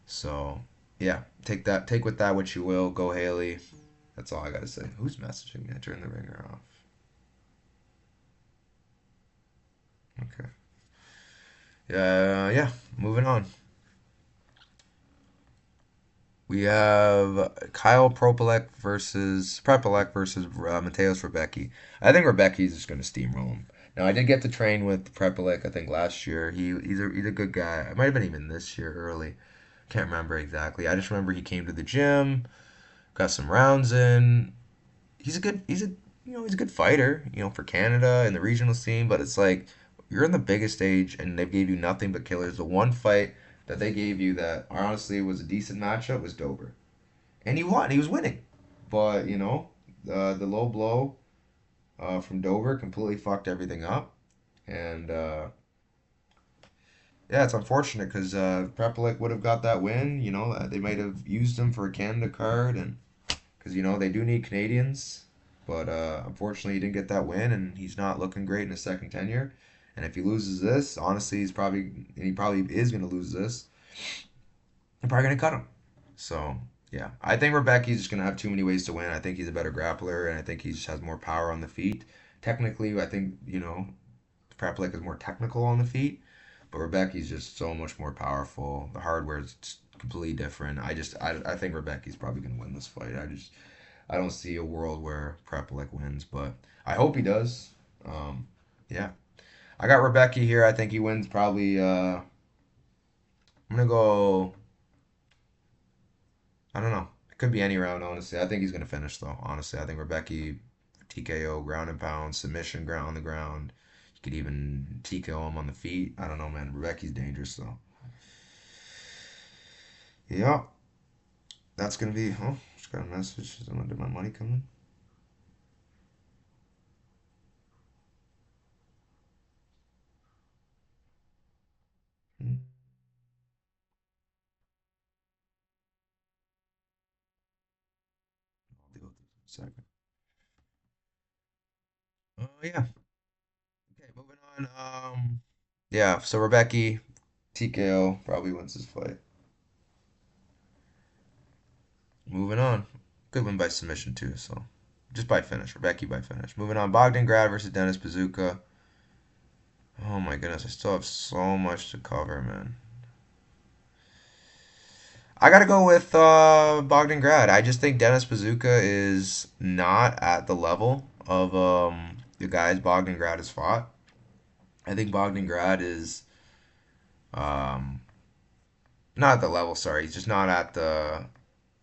A: So yeah, take with that what you will. Go Haley. That's all I gotta say. Who's messaging me? Turn the ringer off. Okay. Yeah. Moving on. We have Kyle Prepelec versus Mateus Rebecki. I think Rebecki's just gonna steamroll him. Now I did get to train with Prepelec. I think last year. He's a good guy. It might have been even this year early. Can't remember exactly. I just remember he came to the gym, got some rounds in. He's a good fighter, for Canada and the regional scene, but it's like you're in the biggest stage and they gave you nothing but killers. The one fight that they gave you that honestly was a decent matchup was Dober. And he won. He was winning. But, the low blow from Dover completely fucked everything up. And yeah, it's unfortunate because Prepelic would have got that win. They might have used him for a Canada card, and because they do need Canadians. But unfortunately, he didn't get that win, and he's not looking great in his second tenure. And if he loses this, honestly, he probably is going to lose this. They're probably going to cut him. So yeah, I think Rebecki's just going to have too many ways to win. I think he's a better grappler, and I think he just has more power on the feet. Technically, I think Prepelic is more technical on the feet. But Rebecca's just so much more powerful. The hardware is completely different. I think Rebecca's probably gonna win this fight. I don't see a world where Prepelic wins, but I hope he does. Yeah, I got Rebecca here. I think he wins probably. I'm gonna go. I don't know. It could be any round, honestly. I think he's gonna finish though. Honestly, I think Rebecca TKO ground and pound submission ground on the ground. You could even TKO him on the feet. I don't know, man. Rebecca's dangerous though. Yeah, that's gonna be. Oh, just got a message. Did my money come in? Hmm, I'll deal with this in a second. Oh yeah. Okay, moving on. Yeah. So Rebecca TKO probably wins this fight. Moving on. Good win by submission too. So just by finish. Rebecca by finish. Moving on. Bogdan Grad versus Dennis Bazooka. Oh my goodness, I still have so much to cover, man. I gotta go with Bogdan Grad. I just think Dennis Bazooka is not at the level of the guys Bogdan Grad has fought. I think Bogdan Grad is um, not at the level. Sorry, he's just not at the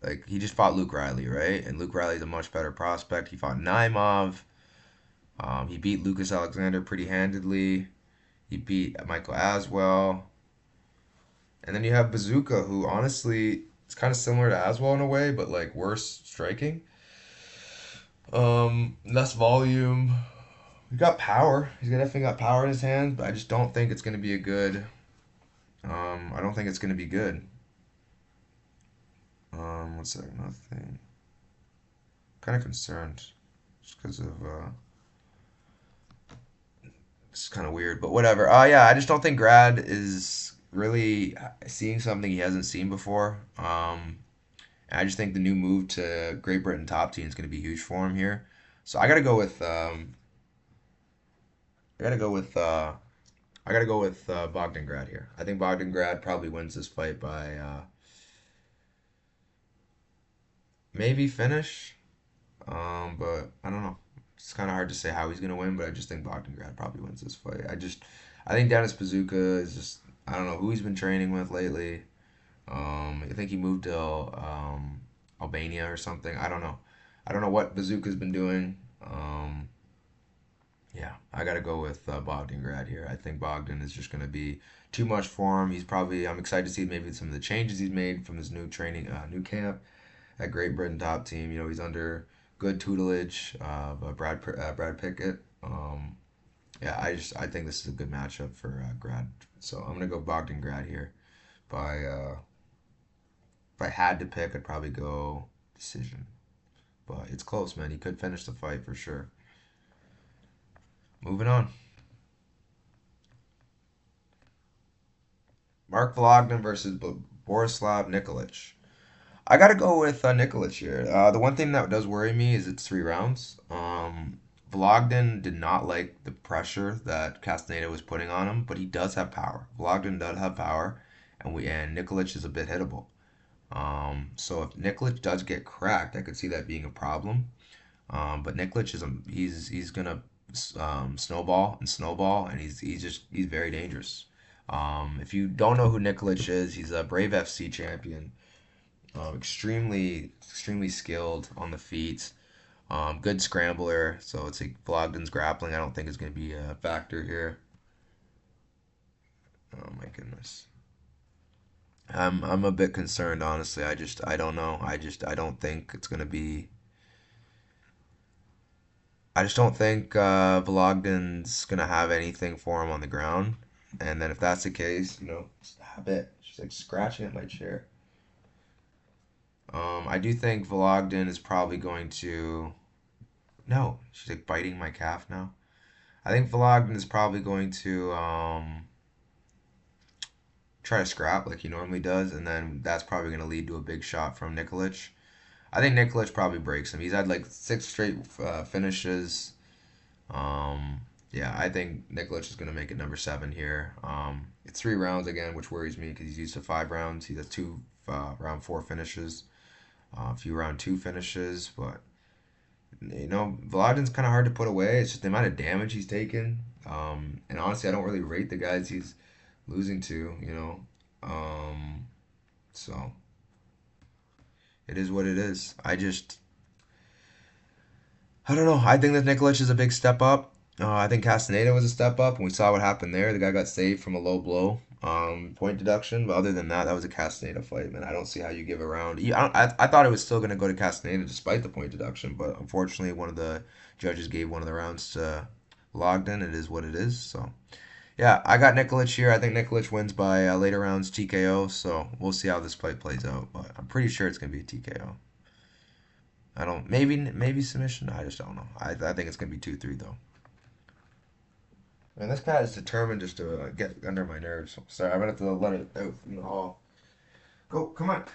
A: like. He just fought Luke Riley, right? And Luke Riley's a much better prospect. He fought Naimov. He beat Lucas Alexander pretty handedly. He beat Michael Aswell. And then you have Bazooka, who honestly is kind of similar to Aswell in a way, but like worse striking. Less volume. He's got power. He's definitely got power in his hands, but I just don't think it's going to be a good I don't think it's gonna be good. What's that? Nothing. Kind of concerned, just because of it's kind of weird, but whatever. Yeah, I just don't think Grad is really seeing something he hasn't seen before. I just think the new move to Great Britain top team is going to be huge for him here. So I gotta go with Bogdan Grad here. I think Bogdan Grad probably wins this fight by maybe finish. But I don't know. It's kind of hard to say how he's gonna win, but I just think Bogdan Grad probably wins this fight. I think Dennis Bazooka is just, I don't know who he's been training with lately. I think he moved to Albania or something. I don't know. I don't know what Bazooka's been doing. Yeah, I got to go with Bogdan Grad here. I think Bogdan is just going to be too much for him. I'm excited to see maybe some of the changes he's made from his new training, new camp at Great Britain top team. He's under good tutelage of Brad Pickett. Yeah, I think this is a good matchup for Grad. So I'm gonna go Bogdan Grad here. By if I had to pick, I'd probably go decision. But it's close, man. He could finish the fight for sure. Moving on. Mark Volognin versus Borislav Nikolic. I got to go with Nikolic here. The one thing that does worry me is it's 3 rounds. Volognin did not like the pressure that Castaneda was putting on him, but he does have power. Volognin does have power, and Nikolic is a bit hittable. So if Nikolic does get cracked, I could see that being a problem. But Nikolic he's gonna snowball and snowball, and he's very dangerous. If you don't know who Nikolic is, he's a Brave FC champion. Extremely skilled on the feet. Good scrambler. So it's like Blogden's grappling. I don't think is going to be a factor here. Oh my goodness. I'm a bit concerned, honestly. I don't know. I don't think it's going to be. I just don't think Vologden's going to have anything for him on the ground. And then if that's the case, stop it. She's like scratching at my chair. I do think Vologden is probably going to. No, she's like biting my calf now. I think Vologden is probably going to try to scrap like he normally does, and then that's probably going to lead to a big shot from Nikolic. I think Nikolic probably breaks him. He's had like 6 straight finishes. Yeah, I think Nikolic is going to make it number 7 here. It's 3 rounds again, which worries me because he's used to 5 rounds. He has 2 round 4 finishes, a few round 2 finishes, but Volodin's kind of hard to put away. It's just the amount of damage he's taken. And honestly, I don't really rate the guys he's losing to. So it is what it is. I don't know. I think that Nikolic is a big step up. I think Castaneda was a step up, and we saw what happened there. The guy got saved from a low blow, point deduction. But other than that, that was a Castaneda fight, man. I don't see how you give a round. I thought it was still going to go to Castaneda despite the point deduction, but unfortunately, one of the judges gave one of the rounds to Logden. It is what it is. So, yeah, I got Nikolic here. I think Nikolic wins by later rounds TKO, so we'll see how this fight plays out. But I'm pretty sure it's going to be a TKO. I don't, maybe submission. I just don't know. I think it's going to be 2-3, though. Man, this cat is determined just to get under my nerves. Sorry, I'm gonna have to let it out from the hall. Go, come on.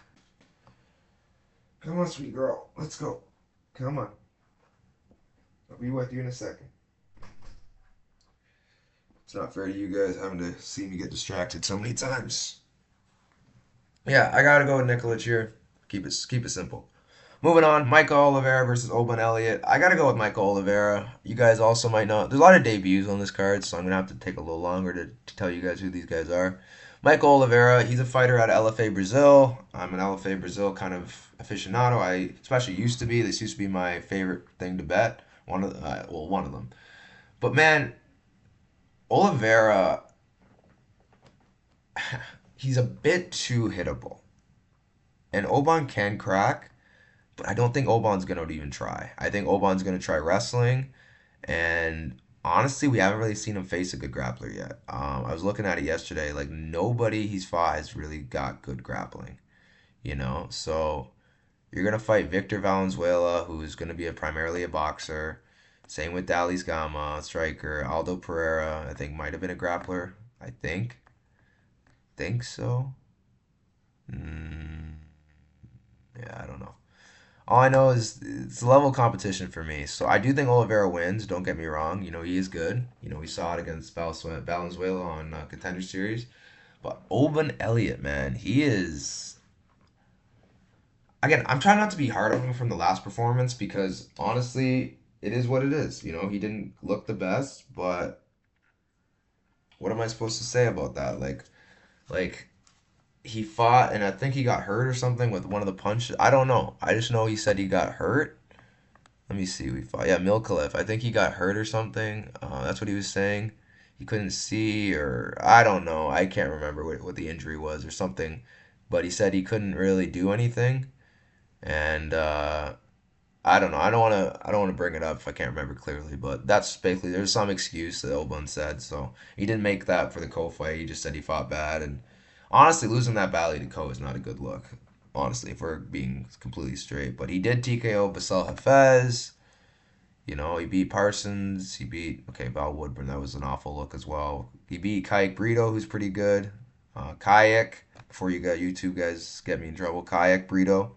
A: Come on, sweet girl. Let's go. Come on. I'll be with you in a second. It's not fair to you guys having to see me get distracted so many times. Yeah, I gotta go with Nikolic here. Keep it simple. Moving on, Michael Oliveira versus Oban Elliott. I gotta go with Michael Oliveira. You guys also might not. There's a lot of debuts on this card, so I'm gonna have to take a little longer to tell you guys who these guys are. Michael Oliveira, he's a fighter out of LFA Brazil. I'm an LFA Brazil kind of aficionado. I especially used to be. This used to be my favorite thing to bet. One of them. But man, Oliveira, he's a bit too hittable, and Oban can crack. But I don't think Oban's going to even try. I think Oban's going to try wrestling. And honestly, we haven't really seen him face a good grappler yet. I was looking at it yesterday. Like nobody he's fought has really got good grappling. So you're gonna fight Victor Valenzuela, who's gonna be primarily a boxer. Same with Dalys Gama, striker. Aldo Pereira, I think might have been a grappler. I think so. Mm, yeah, I don't know. All I know is it's a level competition for me. So I do think Oliveira wins. Don't get me wrong. He is good. We saw it against Valenzuela on Contender Series. But Oban Elliott, man, he is. Again, I'm trying not to be hard on him from the last performance because honestly, it is what it is. He didn't look the best, but what am I supposed to say about that? Like he fought and I think he got hurt or something with one of the punches. I don't know. I just know he said he got hurt. Let me see. We fought. Yeah, Milkalef. I think he got hurt or something. That's what he was saying. He couldn't see, or I don't know. I can't remember what the injury was or something. But he said he couldn't really do anything, and I don't know. I don't want to bring it up if I can't remember clearly. But that's basically there's some excuse that Obun said. So he didn't make that for the Ko fight. He just said he fought bad, and honestly, losing that battle to Ko is not a good look. Honestly, if we're being completely straight. But he did TKO Basel Hafez. He beat Parsons. He beat, okay, Val Woodburn. That was an awful look as well. He beat Kayak Brito, who's pretty good. Kayak, before you got YouTube guys get me in trouble. Kayak Brito.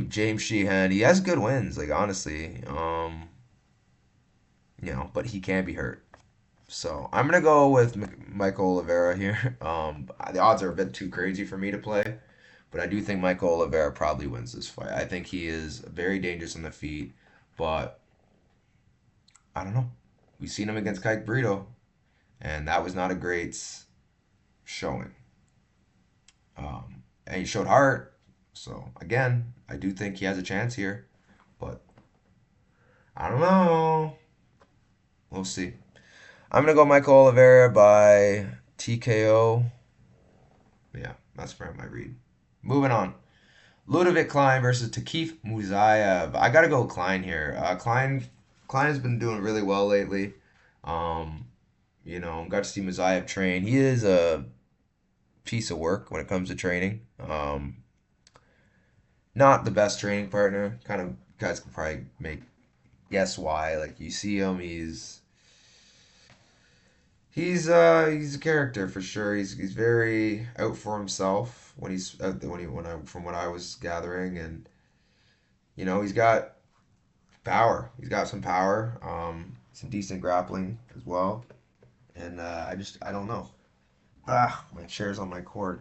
A: James Sheehan. He has good wins, like, honestly. But he can be hurt. So I'm going to go with Michael Oliveira here. The odds are a bit too crazy for me to play. But I do think Michael Oliveira probably wins this fight. I think he is very dangerous on the feet. But I don't know. We've seen him against Kike Brito, and that was not a great showing. And he showed heart. So again, I do think he has a chance here, but I don't know. We'll see. I'm gonna go Michael Oliveira by TKO. Yeah, that's where my read. Moving on. Ludovic Klein versus Takif Muzayev. I gotta go Klein here. Klein has been doing really well lately. Um, got to see Muzayev train. He is a piece of work when it comes to training. Not the best training partner. Kind of guys can probably make guess why. Like you see him, he's a character for sure. He's very out for himself from what I was gathering, and he's got power. He's got some power, some decent grappling as well, and I don't know. My chair's on my cord.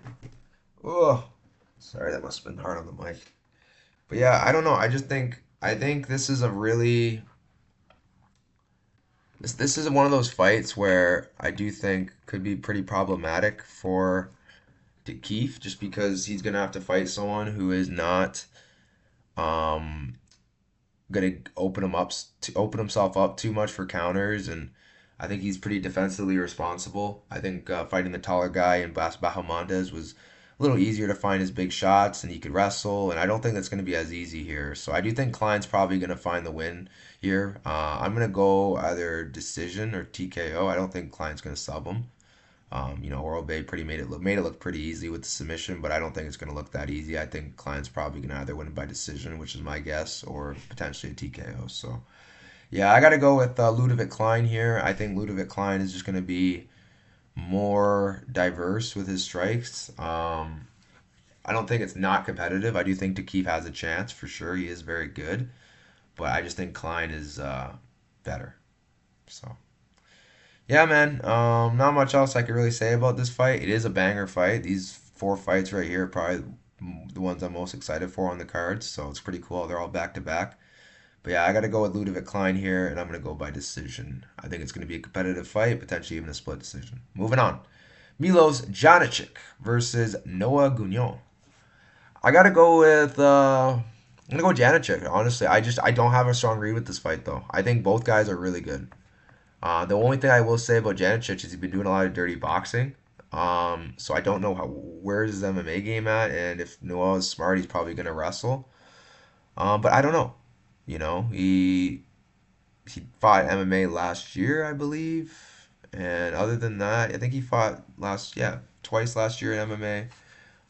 A: Oh, sorry, that must have been hard on the mic. But yeah, I don't know. I think this is a really this is one of those fights where I do think could be pretty problematic for Keith, just because he's gonna have to fight someone who is not um gonna open himself up too much for counters, and I think he's pretty defensively responsible. I think fighting the taller guy in Bas Bahamondes was a little easier to find his big shots, and he could wrestle, and I don't think that's going to be as easy here. So I do think Klein's probably going to find the win here. I'm going to go either decision or TKO. I don't think Klein's going to sub him. Oral Bay made it look pretty easy with the submission, but I don't think it's going to look that easy. I think Klein's probably going to either win it by decision, which is my guess, or potentially a TKO. So yeah, I got to go with Ludovic Klein here. I think Ludovic Klein is just going to be more diverse with his strikes. I don't think it's not competitive. I do think Takif has a chance for sure. He is very good, but I just think Klein is better. So. Yeah, man. Not much else I could really say about this fight. It is a banger fight. These four fights right here are probably the ones I'm most excited for on the cards. So it's pretty cool. They're all back to back. But yeah, I got to go with Ludovic Klein here, and I'm going to go by decision. I think it's going to be a competitive fight, potentially even a split decision. Moving on. Milos Janicic versus Noah Gugnon. I got to go with I'm going to go Janicic, honestly. I don't have a strong read with this fight though. I think both guys are really good. The only thing I will say about Janicic is he's been doing a lot of dirty boxing. So I don't know where's his MMA game at, and if Noah is smart, he's probably going to wrestle. But I don't know. He he fought MMA last year, I believe. And other than that, I think he fought twice last year in MMA.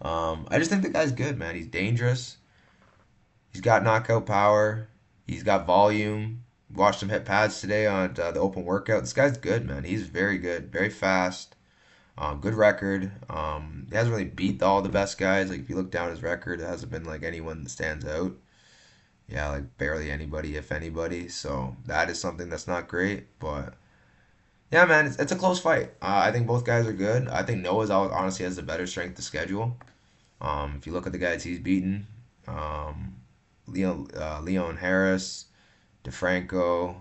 A: I just think the guy's good, man. He's dangerous. He's got knockout power. He's got volume. Watched him hit pads today on the open workout. This guy's good, man. He's very good, very fast. Good record. He hasn't really beat all the best guys. Like if you look down his record, it hasn't been like anyone that stands out. Yeah, like barely anybody, if anybody. So that is something that's not great. But yeah, man, it's a close fight. I think both guys are good. I think Noah's honestly has the better strength to schedule. If you look at the guys he's beaten, um, Leon Harris, DeFranco,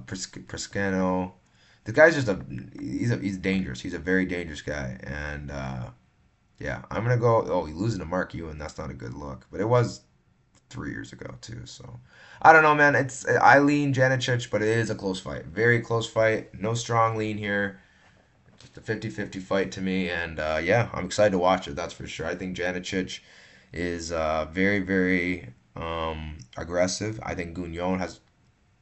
A: Priscano. The guy's just he's dangerous. He's a very dangerous guy, and yeah, I'm gonna go. Oh, he's losing to Mark Ewan. That's not a good look. But it was 3 years ago too. So I don't know, man. It's I lean Janicic, but it is a close fight. Very close fight. No strong lean here. Just a 50-50 fight to me, and yeah, I'm excited to watch it. That's for sure. I think Janicic is very, very aggressive. I think Gugnon has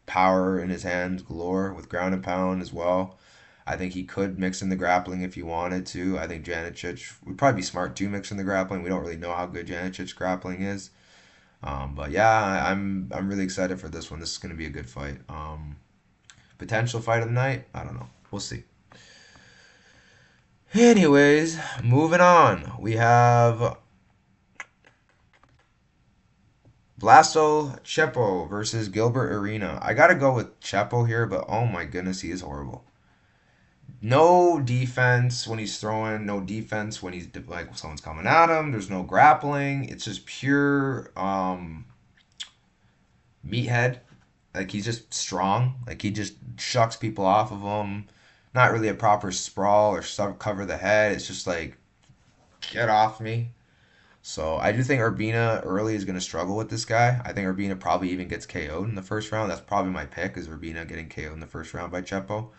A: power in his hands galore with ground and pound as well. I think he could mix in the grappling if he wanted to. I think Janicic would probably be smart to mix in the grappling. We don't really know how good Janicic's grappling is. But yeah, I'm really excited for this one. This is going to be a good fight. Potential fight of the night? I don't know. We'll see. Anyways, moving on. We have Blasto Chepo versus Gilbert Arena. I gotta go with Chepo here, but oh my goodness, he is horrible. No defense when he's throwing, no defense when he's like someone's coming at him. There's no grappling. It's just pure meathead. Like he's just strong. Like he just shucks people off of him. Not really a proper sprawl or cover the head. It's just like get off me. So I do think Urbina early is going to struggle with this guy. I think Urbina probably even gets KO'd in the first round. That's probably my pick is Urbina getting KO'd in the first round by Chepo.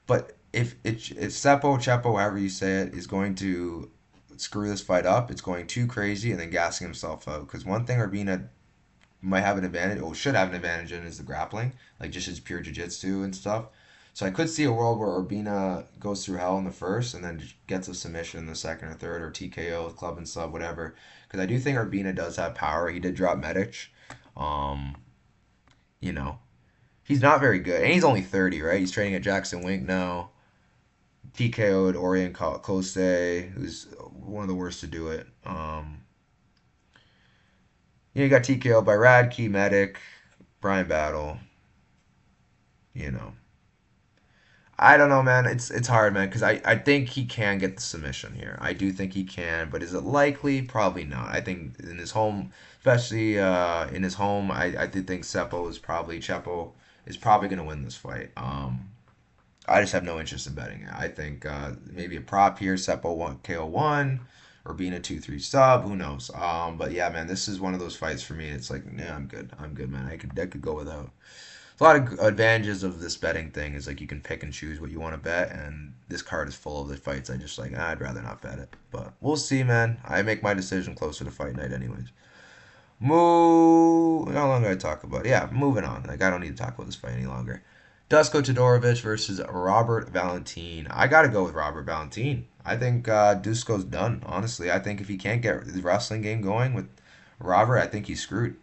A: But if Seppo, Chepo, however you say it, is going to screw this fight up, it's going too crazy and then gassing himself out. Because one thing Urbina might have an advantage, or should have an advantage in, is the grappling, like just his pure jiu-jitsu and stuff. So I could see a world where Urbina goes through hell in the first and then gets a submission in the second or third, or TKO, club and sub, whatever. Because I do think Urbina does have power. He did drop Medic. Um, you know, he's not very good, and he's only 30, right? He's training at Jackson Wink now. TKO'd Orion Cose, who's one of the worst to do it. You got TKO'd by Radke, Medic, Brian Battle. You know, I don't know, man. It's hard, man, because I think he can get the submission here. I do think he can, but is it likely? Probably not. I think in his home, especially in his home, I do think Chepo is probably going to win this fight. I just have no interest in betting it. I think maybe a prop here, Seppo 1 KO 1 or being a 2-3 sub, who knows. But yeah, man, this is one of those fights for me. It's like, yeah, I'm good. I'm good, man. I could go without. A lot of advantages of this betting thing is like you can pick and choose what you want to bet, and this card is full of the fights I just like, I'd rather not bet it. But we'll see, man. I make my decision closer to fight night anyways. How long do I talk about? Yeah, moving on. Like I don't need to talk about this fight any longer. Dusko Todorovic versus Robert Valentin. I gotta go with Robert Valentin. I think Dusko's done. Honestly, I think if he can't get his wrestling game going with Robert, I think he's screwed.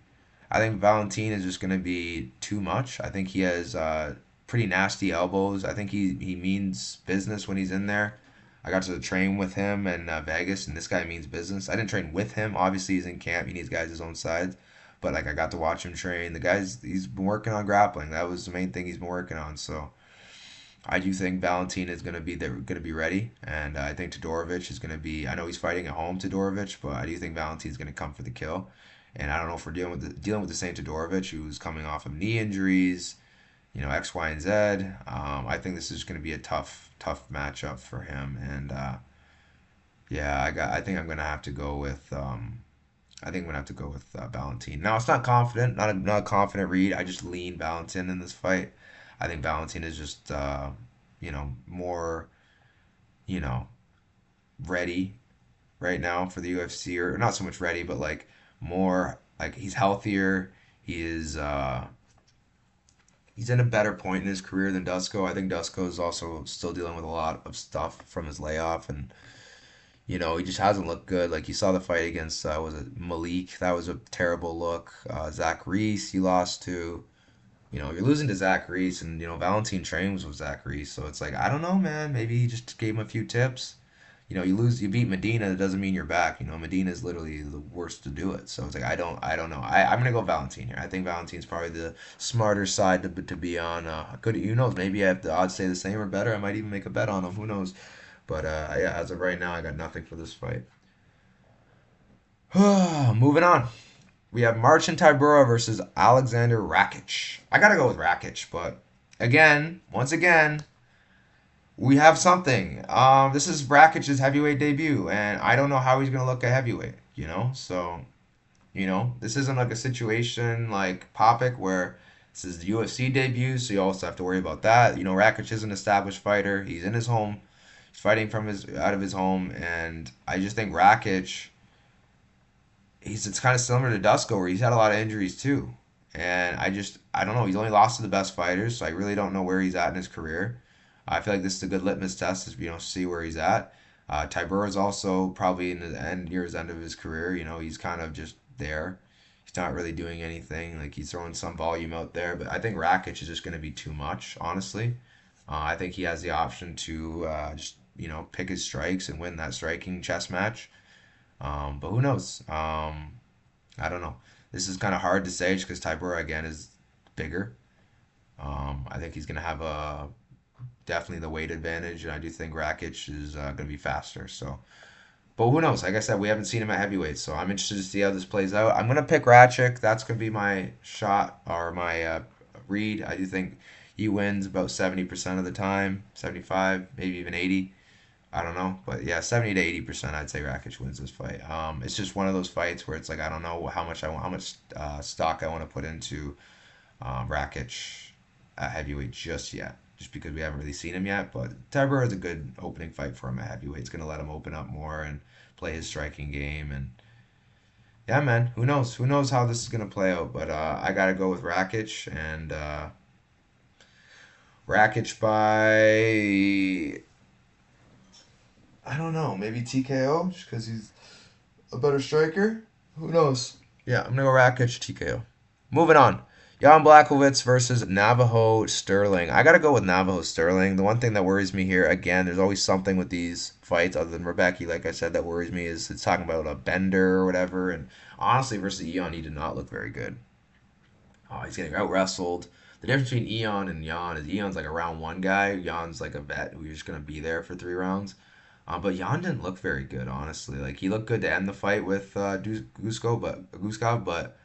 A: I think Valentin is just gonna be too much. I think he has pretty nasty elbows. I think he means business when he's in there. I got to train with him in Vegas, and this guy means business. I didn't train with him. Obviously, he's in camp. He needs guys his own size. But like I got to watch him train. The guy's he's been working on grappling. That was the main thing he's been working on. So I do think Valentin is going to be ready, and I think Todorovic is going to be. I know he's fighting at home, Todorovic, but I do think Valentin's going to come for the kill. And I don't know if we're dealing with the same Todorovic who's coming off of knee injuries, X, Y, and Z. I think this is going to be a tough matchup for him, and yeah, I think I'm going to have to go with. I think I'm gonna have to go with Valentin. Now it's not confident, not a confident read. I just lean Valentin in this fight. I think Valentin is just more you know ready right now for the UFC, or not so much ready, but like more like he's healthier. He is He's in a better point in his career than Dusko. I think Dusko is also still dealing with a lot of stuff from his layoff, and he just hasn't looked good. Like you saw the fight against was it Malik? That was a terrible look. Zach Reese, he lost to. You're losing to Zach Reese, and Valentine trains with Zach Reese, so it's like I don't know, man. Maybe he just gave him a few tips. You beat Medina. That doesn't mean you're back. Medina is literally the worst to do it. So it's like I don't know. I'm gonna go Valentine here. I think Valentine's probably the smarter side to be on. Who knows? Maybe if the odds stay the same or better, I might even make a bet on him. Who knows? But yeah, as of right now, I got nothing for this fight. Moving on. We have Marcin Tybura versus Alexander Rakic. I gotta go with Rakic, but once again, we have something. This is Rakic's heavyweight debut, and I don't know how he's gonna look at heavyweight. So this isn't like a situation like Popik where this is the UFC debut, so you also have to worry about that. Rakic is an established fighter. He's in his home. He's fighting from his out of his home, and I just think Rakic it's kind of similar to Dusko where he's had a lot of injuries too. And I don't know. He's only lost to the best fighters, so I really don't know where he's at in his career. I feel like this is a good litmus test to see where he's at. Tybura is also probably in the year's end of his career. He's kind of just there. He's not really doing anything. Like he's throwing some volume out there, but I think Rakic is just going to be too much. Honestly, I think he has the option to just pick his strikes and win that striking chess match. But who knows? I don't know. This is kind of hard to say just because Tybura again is bigger. I think he's gonna have a definitely the weight advantage, and I do think Rakic is gonna be faster. So, but who knows? Like I said, we haven't seen him at heavyweight, so I'm interested to see how this plays out. I'm gonna pick Rakic. That's gonna be my shot or my read. I do think he wins about 70% of the time, 75, maybe even 80. I don't know, but yeah, 70 to 80%, I'd say Rakic wins this fight. It's just one of those fights where it's like I don't know how much stock I want to put into Rakic at heavyweight just yet, just because we haven't really seen him yet. But Tybura is a good opening fight for him at heavyweight. It's gonna let him open up more and play his striking game. And yeah, man, who knows? Who knows how this is gonna play out? But I gotta go with Rakic and Rakic by I don't know, maybe TKO just because he's a better striker. Who knows? Yeah, I'm gonna go Rakic TKO. Moving on. Jan Blachowicz versus Navajo Stirling. I gotta go with Navajo Stirling. The one thing that worries me here, again, there's always something with these fights other than Rebecca, like I said, that worries me is it's talking about a bender or whatever. And honestly, versus Eon, he did not look very good. Oh, he's getting out wrestled. The difference between Eon and Jan is Eon's like a round one guy. Jan's like a vet who's just gonna be there for 3 rounds. But Jan didn't look very good, honestly. Like he looked good to end the fight with Guskov, but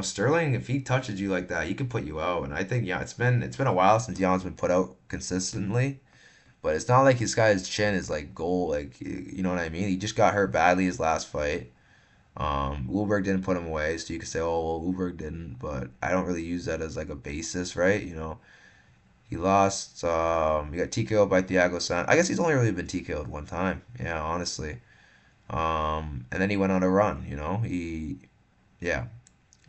A: Sterling, if he touches you like that, he can put you out. And I think yeah, it's been a while since Jan's been put out consistently. But it's not like this guy's chin is like gold, like you know what I mean. He just got hurt badly his last fight. Ulberg didn't put him away, so you could say, oh well, Ulberg didn't, but I don't really use that as like a basis, right? He lost. He got TKO'd by Thiago San. I guess he's only really been TKO'd one time. Yeah, honestly. And then he went on a run. Yeah.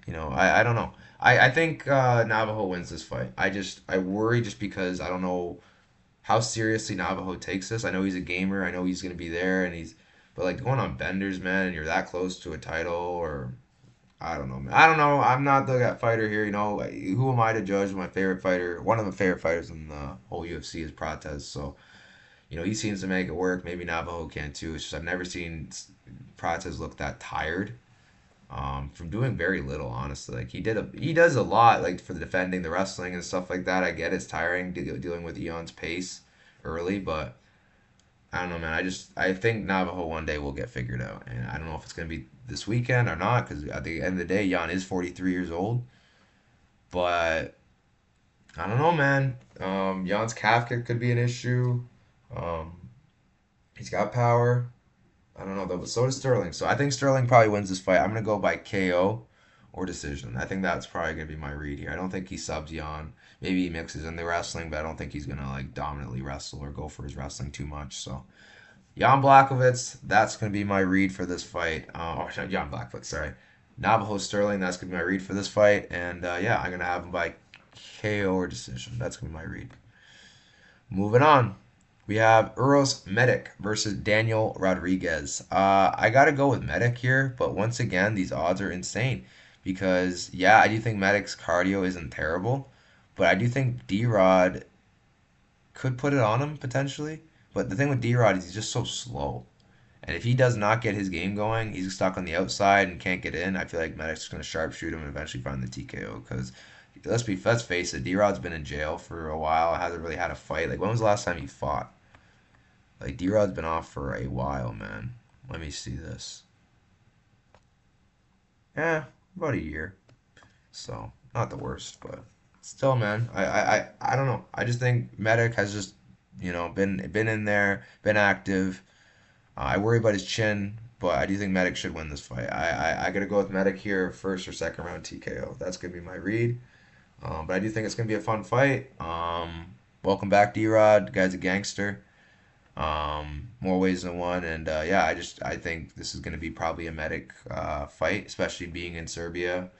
A: I don't know. I think Navajo wins this fight. I worry just because I don't know how seriously Navajo takes this. I know he's a gamer. I know he's gonna be there, but like going on benders, man, and you're that close to a title, or I don't know, man. I don't know. I'm not the fighter here. Who am I to judge my favorite fighter? One of my favorite fighters in the whole UFC is Prates. So, he seems to make it work. Maybe Navajo can too. It's just I've never seen Prates look that tired from doing very little, honestly. Like he does a lot, like for the defending, the wrestling and stuff like that. I get it's tiring dealing with Eon's pace early, but I don't know, man. I think Navajo one day will get figured out, and I don't know if it's gonna be this weekend or not. Because at the end of the day, Jan is 43 years old, but I don't know, man. Jan's calf kick could be an issue. Um, he's got power. I don't know though, but so does Sterling. So I think Sterling probably wins this fight. I'm gonna go by KO or decision. I think that's probably gonna be my read here. I don't think he subs Jan. Maybe he mixes in the wrestling, but I don't think he's gonna like dominantly wrestle or go for his wrestling too much. So Jan Blachowicz, that's gonna be my read for this fight. Jan Blachowicz, sorry. Navajo Sterling, that's gonna be my read for this fight. And yeah, I'm gonna have him by KO or decision. That's gonna be my read. Moving on. We have Uros Medic versus Daniel Rodriguez. I gotta go with Medic here, but once again, these odds are insane because yeah, I do think Medic's cardio isn't terrible, but I do think D-Rod could put it on him potentially. But the thing with D-Rod is he's just so slow. And if he does not get his game going, he's stuck on the outside and can't get in. I feel like Medic's going to sharpshoot him and eventually find the TKO. Because let's face it, D-Rod's been in jail for a while. Hasn't really had a fight. Like when was the last time he fought? Like D-Rod's been off for a while, man. Let me see this. Yeah, about a year. So not the worst, but still, man. I don't know. I just think Medic has just been in there, been active. I worry about his chin, but I do think Medic should win this fight. I gotta go with Medic here, first or second round TKO. That's gonna be my read. But I do think it's gonna be a fun fight. Welcome back, D-Rod. Guy's a gangster. More ways than one, and yeah, I think this is gonna be probably a Medic fight, especially being in Serbia.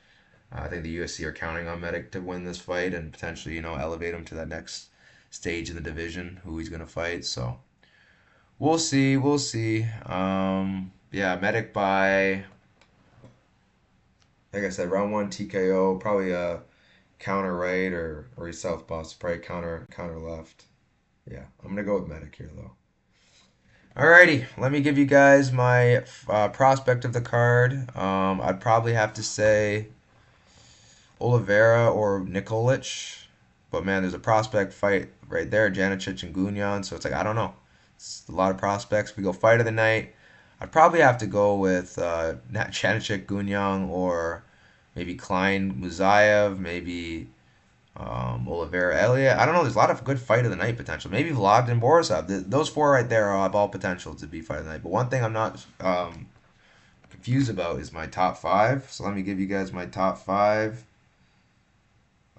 A: I think the UFC are counting on Medic to win this fight and potentially elevate him to that next stage in the division, who he's gonna fight. So. We'll see. We'll see. Yeah, Medic by, like I said, round one TKO. Probably a counter right or he's southpaw. So probably counter left. Yeah, I'm gonna go with Medic here though. Alrighty, let me give you guys my prospect of the card. I'd probably have to say Oliveira or Nikolic. But man, there's a prospect fight right there, Janicic and Gunyan. So it's like I don't know. It's a lot of prospects. We go fight of the night. I'd probably have to go with Janicic, Gunyan, or maybe Klein, Muzayev, maybe Oliveira, Elliott. I don't know. There's a lot of good fight of the night potential. Maybe Vlad and Borisov. Those four right there have all potential to be fight of the night. But one thing I'm not confused about is my top five. So let me give you guys my top five.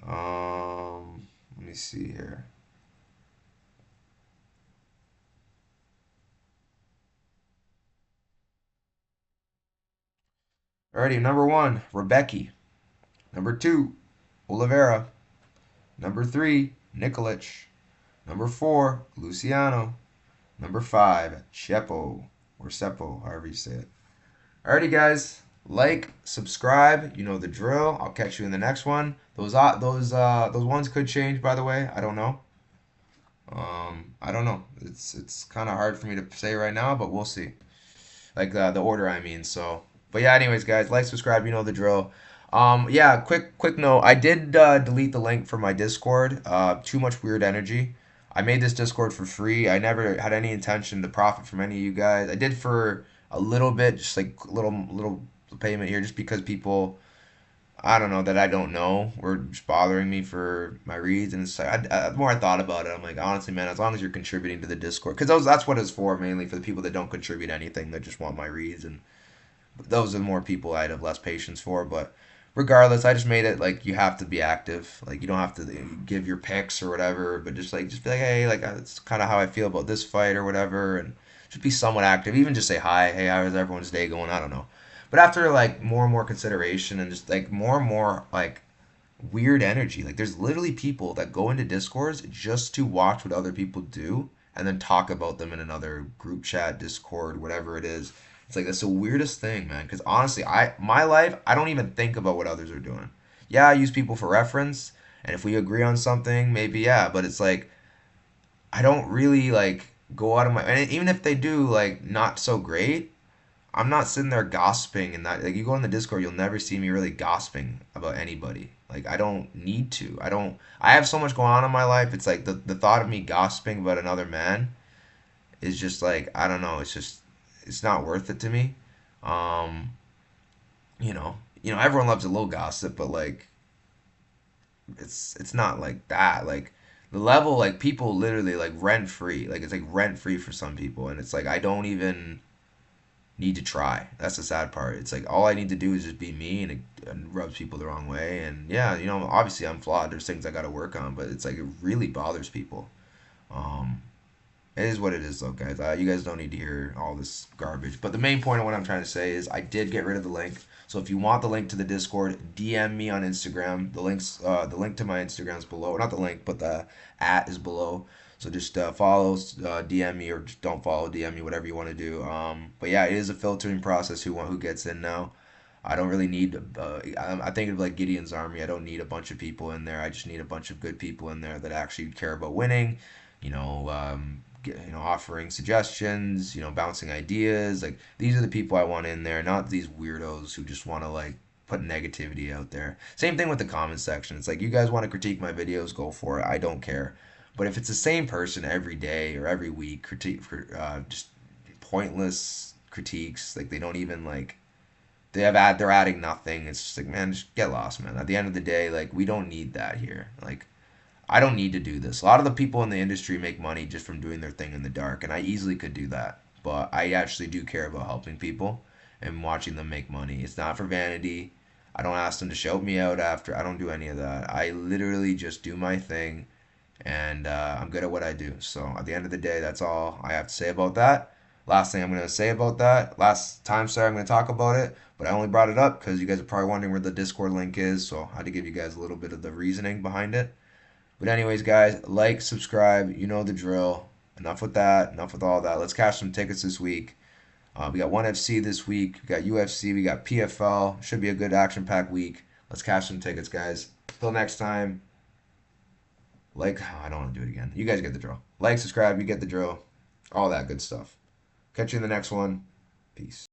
A: Let me see here. Alrighty, number one, Rebecki. Number two, Oliveira. Number three, Nikolic. Number four, Luciano. Number five, Chepo or Seppo, however you say it. Alrighty, guys, like, subscribe. You know the drill. I'll catch you in the next one. Those ones could change, by the way. I don't know. I don't know. It's kind of hard for me to say right now, but we'll see. Like the order, I mean. So, but yeah. Anyways, guys, like, subscribe. You know the drill. Yeah. Quick note. I did delete the link for my Discord. Too much weird energy. I made this Discord for free. I never had any intention to profit from any of you guys. I did for a little bit, just like little payment here, just because people I don't know that I don't know were just bothering me for my reads, and it's like the more I thought about it, I'm like, honestly, man, as long as you're contributing to the Discord, because that's what it's for mainly for the people that don't contribute anything, that just want my reads, and those are the more people I'd have less patience for. But regardless, I just made it like you have to be active, like you don't have to give your picks or whatever, but just be like, hey, like it's kind of how I feel about this fight or whatever, and just be somewhat active. Even just say hi, hey, how is everyone's day going? I don't know. But after like more and more consideration and just like more and more like weird energy, like there's literally people that go into Discords just to watch what other people do and then talk about them in another group chat, Discord, whatever it is. It's like that's the weirdest thing, man. Because honestly, my life, I don't even think about what others are doing. Yeah, I use people for reference, and if we agree on something, maybe yeah. But it's like I don't really like go out of my and even if they do like not so great, I'm not sitting there gossiping and that like you go on the Discord, you'll never see me really gossiping about anybody. Like I don't need to. I have so much going on in my life. It's like the thought of me gossiping about another man is just like I don't know, it's not worth it to me. Um, everyone loves a little gossip, but like it's not like that. Like the level like people literally like rent free. Like it's like rent free for some people and it's like I don't even need to try. That's the sad part. It's like all I need to do is just be me, and rubs people the wrong way. And yeah, obviously I'm flawed. There's things I got to work on, but it's like it really bothers people. Um, It is what it is, though, guys. You guys don't need to hear all this garbage. But the main point of what I'm trying to say is I did get rid of the link. So if you want the link to the Discord, DM me on Instagram. The link to my Instagram is below. Not the link, but the @ is below. So just follow, DM me, or just don't follow, DM me, whatever you want to do. But yeah, it is a filtering process. Who gets in now? I don't really need. I think of like Gideon's army. I don't need a bunch of people in there. I just need a bunch of good people in there that actually care about winning. Offering suggestions. Bouncing ideas. Like these are the people I want in there, not these weirdos who just want to like put negativity out there. Same thing with the comment section. It's like you guys want to critique my videos, go for it. I don't care. But if it's the same person every day or every week, just pointless critiques, like they don't even like they're adding nothing. It's just like, man, just get lost, man. At the end of the day, like we don't need that here. Like I don't need to do this. A lot of the people in the industry make money just from doing their thing in the dark, and I easily could do that. But I actually do care about helping people and watching them make money. It's not for vanity. I don't ask them to shout me out after. I don't do any of that. I literally just do my thing, and I'm good at what I do. So at the end of the day, that's all I have to say about that. Last thing I'm going to say about that, last time, sorry, I'm going to talk about it, but I only brought it up because you guys are probably wondering where the Discord link is, so I had to give you guys a little bit of the reasoning behind it. But anyways, guys, like, subscribe, you know the drill. Enough with that, enough with all that. Let's cash some tickets this week. We got ONE FC this week, we got UFC, we got PFL. Should be a good action-packed week. Let's cash some tickets, guys. Till next time. I don't want to do it again. You guys get the drill. Like, subscribe, you get the drill. All that good stuff. Catch you in the next one. Peace.